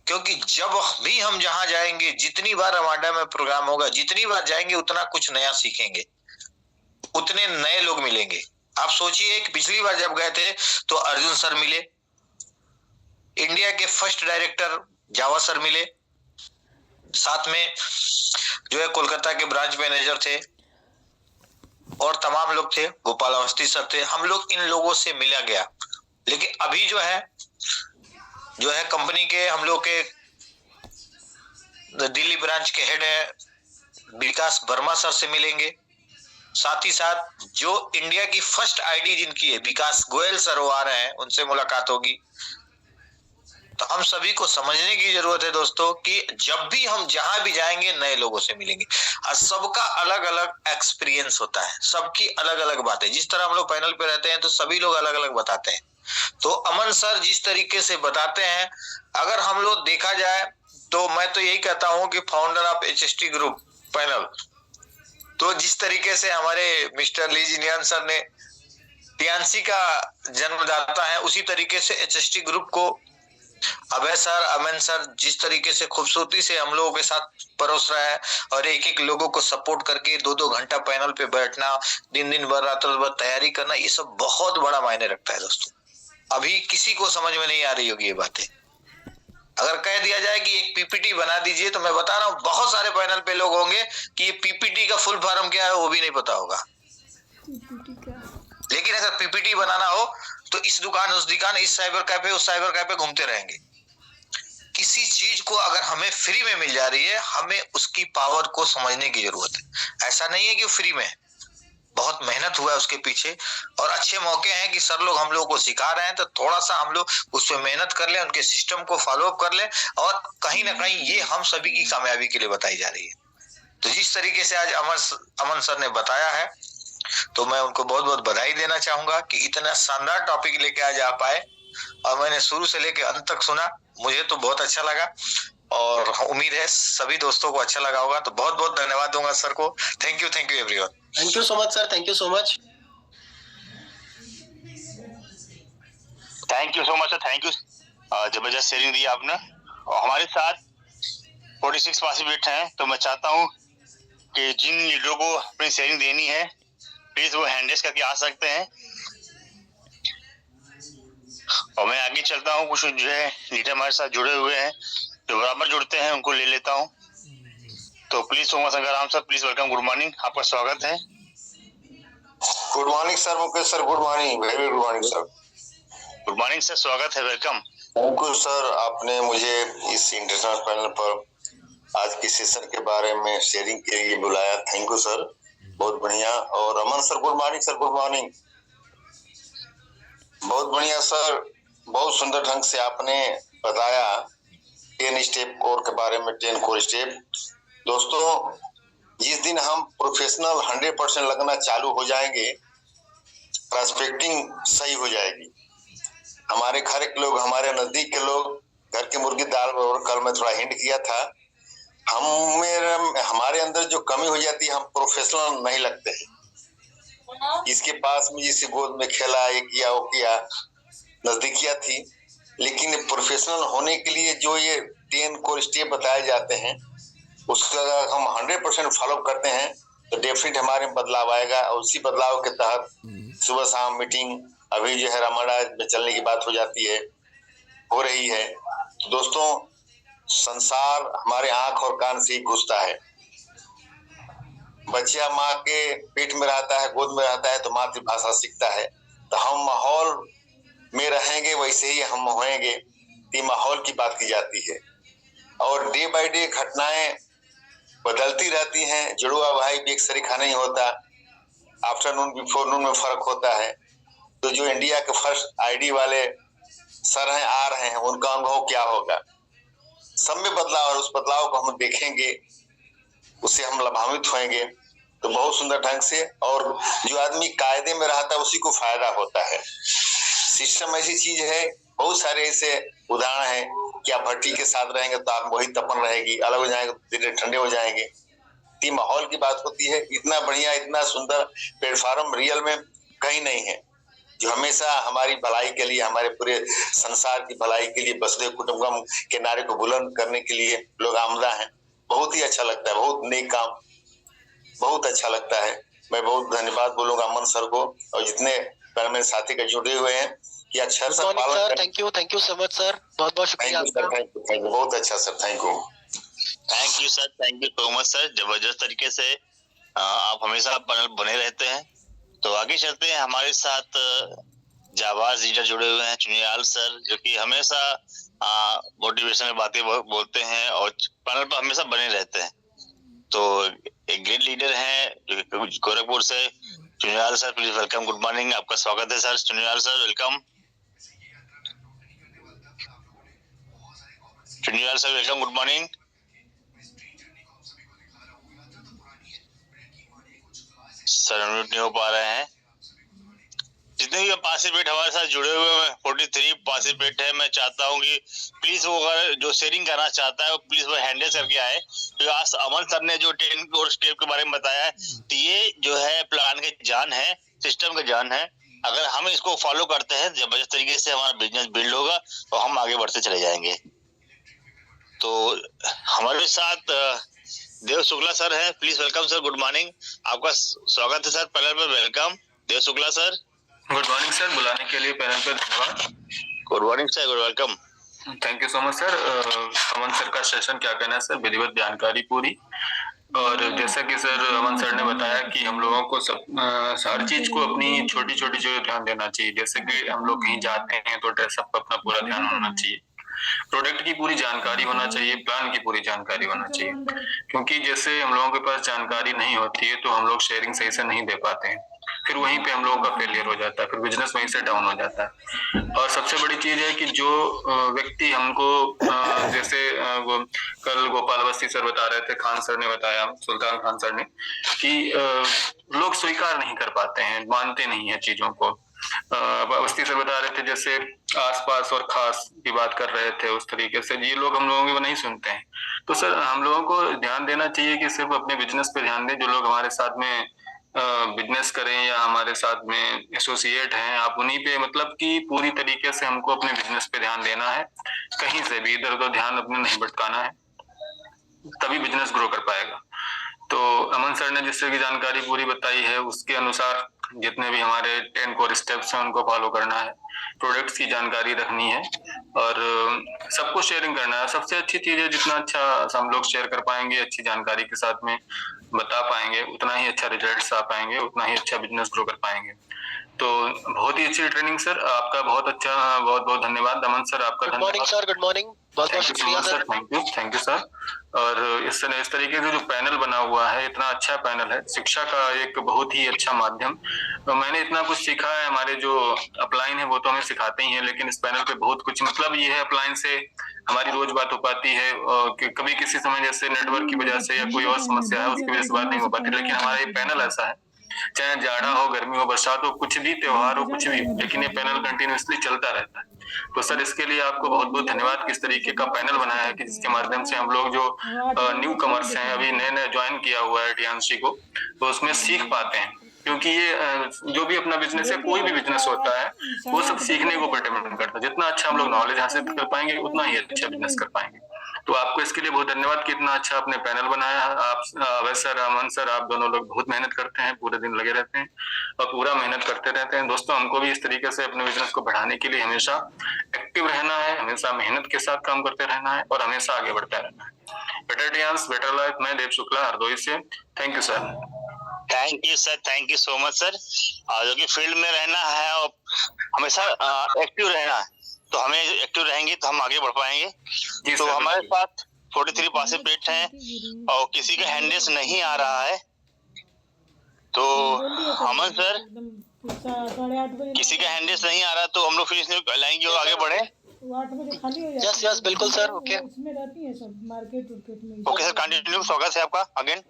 क्योंकि जब भी हम जहां जाएंगे, जितनी बार रमाडा में प्रोग्राम होगा, जितनी बार जाएंगे उतना कुछ नया सीखेंगे, उतने नए लोग मिलेंगे। आप सोचिए कि पिछली बार जब गए थे तो अर्जुन सर मिले, इंडिया के फर्स्ट डायरेक्टर जावा सर मिले, साथ में जो है कोलकाता के ब्रांच मैनेजर थे और तमाम लोग थे, गोपाल अवस्थी सर थे। हम लोग इन लोगों से मिला गया। लेकिन अभी जो है कंपनी के हम लोग के दिल्ली ब्रांच के हेड है विकास वर्मा सर से मिलेंगे। साथ ही साथ जो इंडिया की फर्स्ट आईडी जिनकी है विकास गोयल सर, वो आ रहे हैं, उनसे मुलाकात होगी। तो हम सभी को समझने की जरूरत है दोस्तों कि जब भी हम जहां भी जाएंगे नए लोगों से मिलेंगे और सबका अलग अलग एक्सपीरियंस होता है, सबकी अलग अलग बातें। जिस तरह हम लोग पैनल पे रहते हैं तो सभी लोग अलग अलग बताते हैं। तो अमन सर जिस तरीके से बताते हैं, अगर हम लोग देखा जाए तो मैं तो यही कहता हूं कि founder of HST group panel, तो जिस तरीके से हमारे मिस्टर लीजिनियन सर ने टियानसी का जन्मदाता है, उसी तरीके से HST ग्रुप को अभय सर, अमन सर जिस तरीके से खूबसूरती से हम लोगों के साथ परोस रहा है और एक एक लोगों को सपोर्ट करके 2-2 घंटा पैनल पे बैठना, दिन भर रात भर तैयारी करना, ये सब बहुत बड़ा मायने रखता है दोस्तों। अभी किसी को समझ में नहीं आ रही होगी ये बातें। अगर कह दिया जाए कि एक PPT बना दीजिए, तो मैं बता रहा हूँ बहुत सारे पैनल पे लोग होंगे कि ये PPT का फुल फॉर्म क्या है वो भी नहीं पता होगा। लेकिन अगर PPT बनाना हो तो इस दुकान उस दुकान, इस साइबर कैफे उस साइबर कैफे घूमते रहेंगे। किसी चीज को अगर हमें फ्री में मिल जा रही है, हमें उसकी पावर को समझने की जरूरत है। ऐसा नहीं है कि फ्री में, बहुत मेहनत हुआ है उसके पीछे और अच्छे मौके हैं कि सर लोग हम लोग को सिखा रहे हैं, तो थोड़ा सा हम लोग उस पर मेहनत कर लें, उनके सिस्टम को फॉलो अप कर लें और कहीं ना कहीं ये हम सभी की कामयाबी के लिए बताई जा रही है। तो जिस तरीके से आज अमन सर ने बताया है, तो मैं उनको बहुत बहुत बधाई देना चाहूंगा कि इतना शानदार टॉपिक लेके आज आप आए और मैंने शुरू से लेके अंत तक सुना। मुझे तो बहुत अच्छा लगा और उम्मीद है सभी दोस्तों को अच्छा लगा होगा। तो बहुत बहुत धन्यवाद दूंगा सर को। Thank you everyone. Thank you so much sir, thank you so much. Thank you so much sir, thank you. जबरदस्त शेयरिंग दी आपने और हमारे साथ 46 पार्टिसिपेंट हैं। तो मैं चाहता हूँ कि जिन लीडरों को अपनी शेयरिंग देनी है प्लीज वो हैंड रेस करके आ सकते हैं और मैं आगे चलता हूँ। कुछ जो है लीडर हमारे साथ जुड़े हुए हैं, जो बराबर जुड़ते हैं उनको ले लेता हूँ। तो प्लीज सोमा संग्राम sir, please welcome, good morning, आपका स्वागत है। Good morning sir, Mukesh sir, good morning, very good morning sir. Good morning sir, स्वागत है, वेलकम। थैंक यू सर, आपने मुझे इस इंटरनेशनल पैनल पर आज के सेशन के बारे में शेयरिंग के लिए बुलाया। थैंक यू सर, बहुत बढ़िया। और Aman sir good morning sir, good morning, बहुत बढ़िया सर, बहुत सुंदर ढंग से आपने बताया 10 स्टेप कोर के बारे में। 10 कोर स्टेप दोस्तों, जिस दिन हम प्रोफेशनल 100% लगना चालू हो जाएंगे, प्रोस्पेक्टिंग सही हो जाएगी। हमारे घर के लोग, हमारे नजदीक के लोग, घर की मुर्गी दाल और कल मैं थोड़ा हिंट किया था, हमारे अंदर जो कमी हो जाती है, हम प्रोफेशनल नहीं लगते हैं। इसके पास में जिसे गोद में खेला, ये किया वो किया, नजदीकियां थी। लेकिन प्रोफेशनल होने के लिए जो ये 10 कोर स्टेप बताए जाते हैं, उसका अगर हम 100% फॉलो करते हैं तो डेफिनेट हमारे में बदलाव आएगा। और उसी बदलाव के तहत सुबह शाम मीटिंग, अभी जो है रमाडा में चलने की बात हो जाती है, हो रही है। तो दोस्तों, संसार हमारे आंख और कान से ही घुसता है। बच्चा माँ के पेट में रहता है, गोद में रहता है, तो मातृभाषा सीखता है। तो हम माहौल में रहेंगे, वैसे ही हम होएंगे। ये माहौल की बात की जाती है और डे बाय डे घटनाएं बदलती रहती हैं। जुड़वा भाई भी एक सरीखा नहीं होता। आफ्टरनून बिफोर नून में फर्क होता है। तो जो इंडिया के फर्स्ट आईडी वाले सर हैं, आ रहे हैं, उनका अनुभव क्या होगा? सब में बदलाव, और उस बदलाव को हम देखेंगे, उससे हम लाभान्वित होंगे। तो बहुत सुंदर ढंग से, और जो आदमी कायदे में रहता है उसी को फायदा होता है। सिस्टम ऐसी चीज है, बहुत सारे ऐसे उदाहरण हैं कि आप भट्टी के साथ रहेंगे तो आप वही तपन रहेगी, अलग हो जाएंगे तो धीरे ठंडे हो जाएंगे। ये माहौल की बात होती है। इतना बढ़िया, इतना सुंदर प्लेटफॉर्म रियल में कहीं नहीं है, जो हमेशा हमारी भलाई के लिए, हमारे पूरे संसार की भलाई के लिए, वसुधैव कुटुंबकम के नारे को बुलंद करने के लिए लोग आमदा हैं। बहुत ही अच्छा लगता है, बहुत नेक काम, बहुत अच्छा लगता है। मैं बहुत धन्यवाद बोलूंगा अमन सर को और जितने मेरे साथी के जुड़े हुए हैं कि अच्छा सा पालन। Thank you so much sir, बहुत बहुत शुक्रिया आपका। थैंक यू, बहुत अच्छा sir, thank you sir, thank you so much sir. जबरदस्त तरीके से आप हमेशा पैनल बने रहते हैं। तो आगे चलते हैं, हमारे साथ जाबाज लीडर जुड़े हुए हैं, चुनियाल सर, जो कि हमेशा मोटिवेशनल बातें बोलते हैं और पैनल पर हमेशा बने रहते हैं। तो एक ग्रेट लीडर हैं जो गोरखपुर से, Chuniyal sir, please welcome, good morning, आपका स्वागत है sir. Chuniyal sir welcome. Chuniyal sir welcome, good morning. Sir unmute नहीं हो पा रहे हैं। जितने भी पार्टिसिपेट हमारे साथ जुड़े हुए हैं, 43 पार्टिसिपेट है, मैं चाहता हूँ कि प्लीज वो अगर जो शेयरिंग करना चाहता है वो प्लीज वो हैंडल करके आए। तो आज अमन सर ने जो 10 कोर स्टेप के बारे में बताया है, तो ये जो है प्लान के जान है, सिस्टम का जान है। अगर हम इसको फॉलो करते हैं, जबरदस्त तरीके से हमारा बिजनेस बिल्ड होगा और हम आगे बढ़ते चले जाएंगे। तो हमारे साथ देव शुक्ला सर है, please welcome sir, good morning, आपका स्वागत है सर पैनल पर, welcome Dev Shukla sir. Good morning sir, बुलाने के लिए पैनल पर धन्यवाद। Good morning sir, good welcome. Thank you so much sir. Aman sir का सेशन क्या कहना है सर, विधिवत जानकारी पूरी। और जैसा कि सर अमन सर ने बताया कि हम लोगों को हर चीज को अपनी छोटी छोटी चीजों ध्यान देना चाहिए। जैसे कि हम लोग कहीं जाते हैं तो ड्रेसअप पर अपना पूरा ध्यान होना चाहिए, प्रोडक्ट की पूरी जानकारी होना चाहिए, प्लान की पूरी जानकारी होना चाहिए। क्योंकि जैसे हम लोगों के पास जानकारी नहीं होती है तो हम लोग शेयरिंग सही से नहीं दे पाते हैं, फिर वहीं पे हम लोगों का फेलियर हो जाता है, फिर बिजनेस वहीं से डाउन हो जाता है। और सबसे बड़ी चीज है कि जो व्यक्ति हमको जैसे कल गोपाल अवस्थी सर बता रहे थे, खान सर ने बताया, सुल्तान खान सर ने, कि लोग स्वीकार नहीं कर पाते हैं, मानते नहीं है चीजों को। अवस्थी सर बता रहे थे जैसे आसपास और खास की बात कर रहे थे, उस तरीके से ये लोग हम लोगों को नहीं सुनते हैं। तो सर हम लोगों को ध्यान देना चाहिए कि सिर्फ अपने बिजनेस पे ध्यान दें। जो लोग हमारे साथ में बिजनेस करें या हमारे साथ में एसोसिएट हैं, आप उन्हीं पे मतलब कि पूरी तरीके से हमको अपने बिजनेस पे ध्यान देना है, कहीं से भी इधर उधर ध्यान अपने नहीं भटकाना है, तभी बिजनेस ग्रो कर पाएगा। तो अमन सर ने जिससे की जानकारी पूरी बताई है, उसके अनुसार जितने भी हमारे 10 कोर स्टेप्स हैं उनको फॉलो करना है, प्रोडक्ट्स की जानकारी रखनी है और सबको शेयरिंग करना है। सबसे अच्छी चीज है, जितना अच्छा हम लोग शेयर कर पाएंगे, अच्छी जानकारी के साथ में बता पाएंगे, उतना ही अच्छा रिजल्ट्स आ पाएंगे, उतना ही अच्छा बिजनेस ग्रो कर पाएंगे। तो बहुत ही अच्छी ट्रेनिंग सर, आपका बहुत अच्छा, बहुत बहुत धन्यवाद अमन सर, आपका good morning sir, good morning, बहुत बहुत शुक्रिया सर। Thank you sir. और इस तरीके से जो पैनल बना हुआ है, इतना अच्छा पैनल है, शिक्षा का एक बहुत ही अच्छा माध्यम। तो मैंने इतना कुछ सीखा है, हमारे जो अपलाइन है वो तो हमें सिखाते ही हैं, लेकिन इस पैनल पे बहुत कुछ, मतलब ये है अपलाइन से हमारी रोज बात हो पाती है, कि कभी किसी समय जैसे नेटवर्क की वजह से या कोई और समस्या है उसकी वजह से बात नहीं हो पाती, लेकिन हमारा ये पैनल ऐसा है, चाहे जाड़ा हो, गर्मी हो, बरसात हो, कुछ भी त्योहार हो, कुछ भी, लेकिन ये पैनल कंटिन्यूअसली चलता रहता है। तो सर इसके लिए आपको बहुत बहुत धन्यवाद, किस तरीके का पैनल बनाया है कि जिसके माध्यम से हम लोग जो न्यू कमर्स हैं, अभी नए नए ज्वाइन किया हुआ है टीएनसी को, तो उसमें सीख पाते हैं। क्योंकि ये जो भी अपना बिजनेस है, कोई भी बिजनेस होता है, वो सब सीखने के ऊपर डिपेंड करता है। जितना अच्छा हम लोग नॉलेज हासिल कर पाएंगे उतना ही अच्छा बिजनेस कर पाएंगे। तो आपको इसके लिए बहुत धन्यवाद कि इतना अच्छा आपने पैनल बनाया है। आप अवैध सर, अमन सर, आप दोनों लोग बहुत मेहनत करते हैं, पूरे दिन लगे रहते हैं और पूरा मेहनत करते रहते हैं। दोस्तों, हमको भी इस तरीके से अपने बिजनेस को बढ़ाने के लिए हमेशा एक्टिव रहना है, हमेशा मेहनत के साथ काम करते रहना है और हमेशा आगे बढ़ता रहना है। Better Dienes, better life. मैं देव शुक्ला, हरदोई से। Thank you sir. Thank you sir, thank you so much sir. जो कि फील्ड में रहना है और हमेशा एक्टिव रहना है, तो हमें एक्टिव रहेंगे तो हम आगे बढ़ पाएंगे। तो हमारे साथ 43 पासिव पेट हैं और किसी का हैंडरेस नहीं आ रहा है, तो अमन सर किसी का हैंडरेस नहीं आ रहा तो हम लोग फिनिश लाएंगे और आगे बढ़े। 8 बजे खाली हो जाता है। यस बिल्कुल सर, ओके उसमें रहती है सब मार्केट में। Okay sir, continue. स्वागत है आपका again.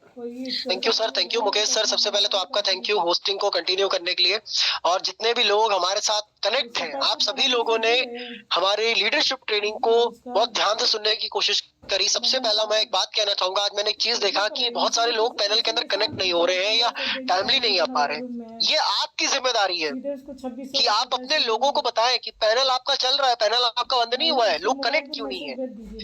Thank you sir, thank you Mukesh sir. सबसे पहले तो आपका थैंक यू होस्टिंग को कंटिन्यू करने के लिए, और जितने भी लोग हमारे साथ कनेक्ट हैं, आप सभी लोगों ने हमारे लीडरशिप ट्रेनिंग को बहुत ध्यान से सुनने की कोशिश करी। सबसे पहला मैं एक बात कहना चाहूंगा, आज मैंने एक चीज देखा कि बहुत सारे लोग पैनल के अंदर कनेक्ट नहीं हो रहे हैं या टाइमली नहीं आ पा रहे हैं। ये आपकी जिम्मेदारी है कि आप अपने लोगों को बताएं कि पैनल आपका चल रहा है, पैनल आपका बंद नहीं हुआ है, लोग कनेक्ट क्यों नहीं है,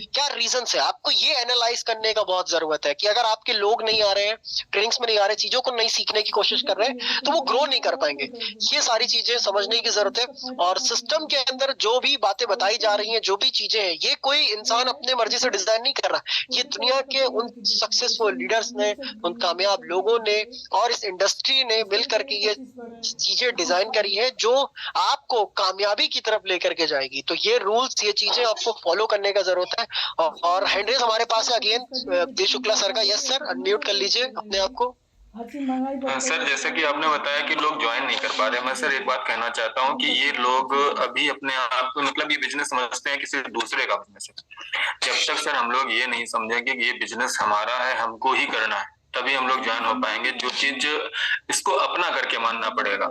क्या रीजन है। आपको ये एनालाइज करने का बहुत जरूरत है कि अगर आपके लोग नहीं आ रहे हैं, ट्रेनिंग्स में नहीं आ रहे, चीजों को नहीं सीखने की कोशिश कर रहे हैं, तो वो ग्रो नहीं कर पाएंगे। ये सारी चीजें समझने की जरूरत है। और सिस्टम के अंदर जो भी बातें बताई जा रही हैं, जो भी चीजें हैं, ये कोई इंसान अपने मर्जी से डिजाइन नहीं कर रहा। ये दुनिया के उन सक्सेसफुल लीडर्स ने, उन कामयाब लोगों ने और इस इंडस्ट्री ने मिलकर के ये चीजें डिजाइन करी है जो आपको कामयाबी की तरफ लेकर के जाएगी। तो ये रूल्स, ये चीजें आपको फॉलो करने का जरूरत है। और हैंडरेस हमारे पास है अगेन देव शुक्ला सर का। यस सर, अनम्यूट कर लीजिए अपने आप को। सर, जैसे कि आपने बताया कि लोग ज्वाइन नहीं कर पा रहे, मैं सर एक बात कहना चाहता हूं कि ये लोग अभी अपने आप को मतलब ये बिजनेस समझते हैं किसी दूसरे का बिजनेस है। जब तक सर हम लोग ये नहीं समझेंगे कि ये बिजनेस हमारा है, हमको ही करना है, तभी हम लोग ज्वाइन हो पाएंगे। जो चीज इसको अपना करके मानना पड़ेगा,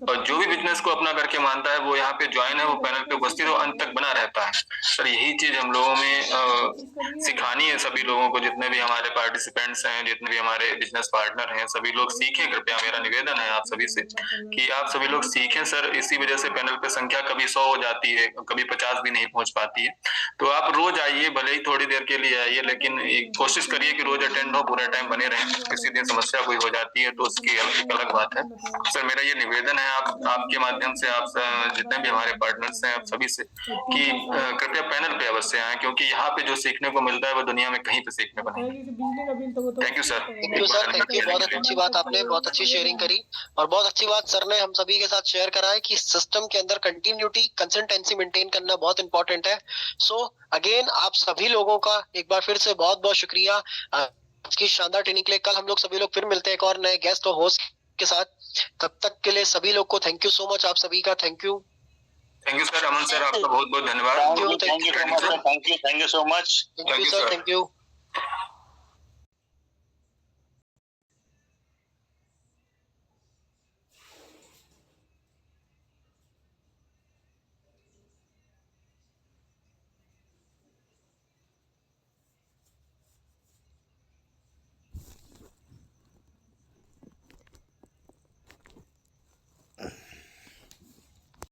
और जो भी बिजनेस को अपना करके मानता है वो यहाँ पे ज्वाइन है, वो पैनल पे उपस्थित और अंत तक बना रहता है। सर, यही चीज हम लोगों में सिखानी है सभी लोगों को, जितने भी हमारे पार्टिसिपेंट्स हैं, जितने भी हमारे बिजनेस पार्टनर हैं, सभी लोग सीखें। कृपया मेरा निवेदन है आप सभी से कि आप सभी लोग सीखें सर। इसी वजह से पैनल पे संख्या कभी 100 हो जाती है, कभी 50 भी नहीं पहुंच पाती है। तो आप रोज आइए, भले ही थोड़ी देर के लिए आइए, लेकिन कोशिश करिए कि रोज अटेंड हो, पूरा टाइम बने रहें। किसी दिन समस्या कोई हो जाती है तो उसकी एक अलग बात है। सर, मेरा ये निवेदन है आपके माध्यम से, आप जितने भी हमारे पार्टनर्स हैं, आप सभी से कि कृपया पैनल पे अवश्य आए, क्योंकि यहाँ पे जो सीखने को मिलता है वो दुनिया में कहीं पे सीखने को नहीं। Thank you sir. Thank you sir, thank you. बहुत अच्छी बात आपने, बहुत अच्छी शेयरिंग करी, और बहुत अच्छी बात सर ने हम सभी के साथ शेयर करा है कि सिस्टम के अंदर कंटिन्यूटी, कंसिस्टेंसी मेंटेन करना बहुत इंपॉर्टेंट है। सो अगेन आप सभी लोगों का एक बार फिर से बहुत बहुत शुक्रिया आज की शानदार ट्रेनिंग के लिए। कल हम लोग सभी लोग फिर मिलते हैं एक और नए गेस्ट और होस्ट के साथ। तब तक के लिए सभी लोग को थैंक यू सो मच, आप सभी का thank you. Thank you sir. Aman sir, आपका बहुत बहुत धन्यवाद। Thank you so much. Thank you sir. Thank you sir, thank you.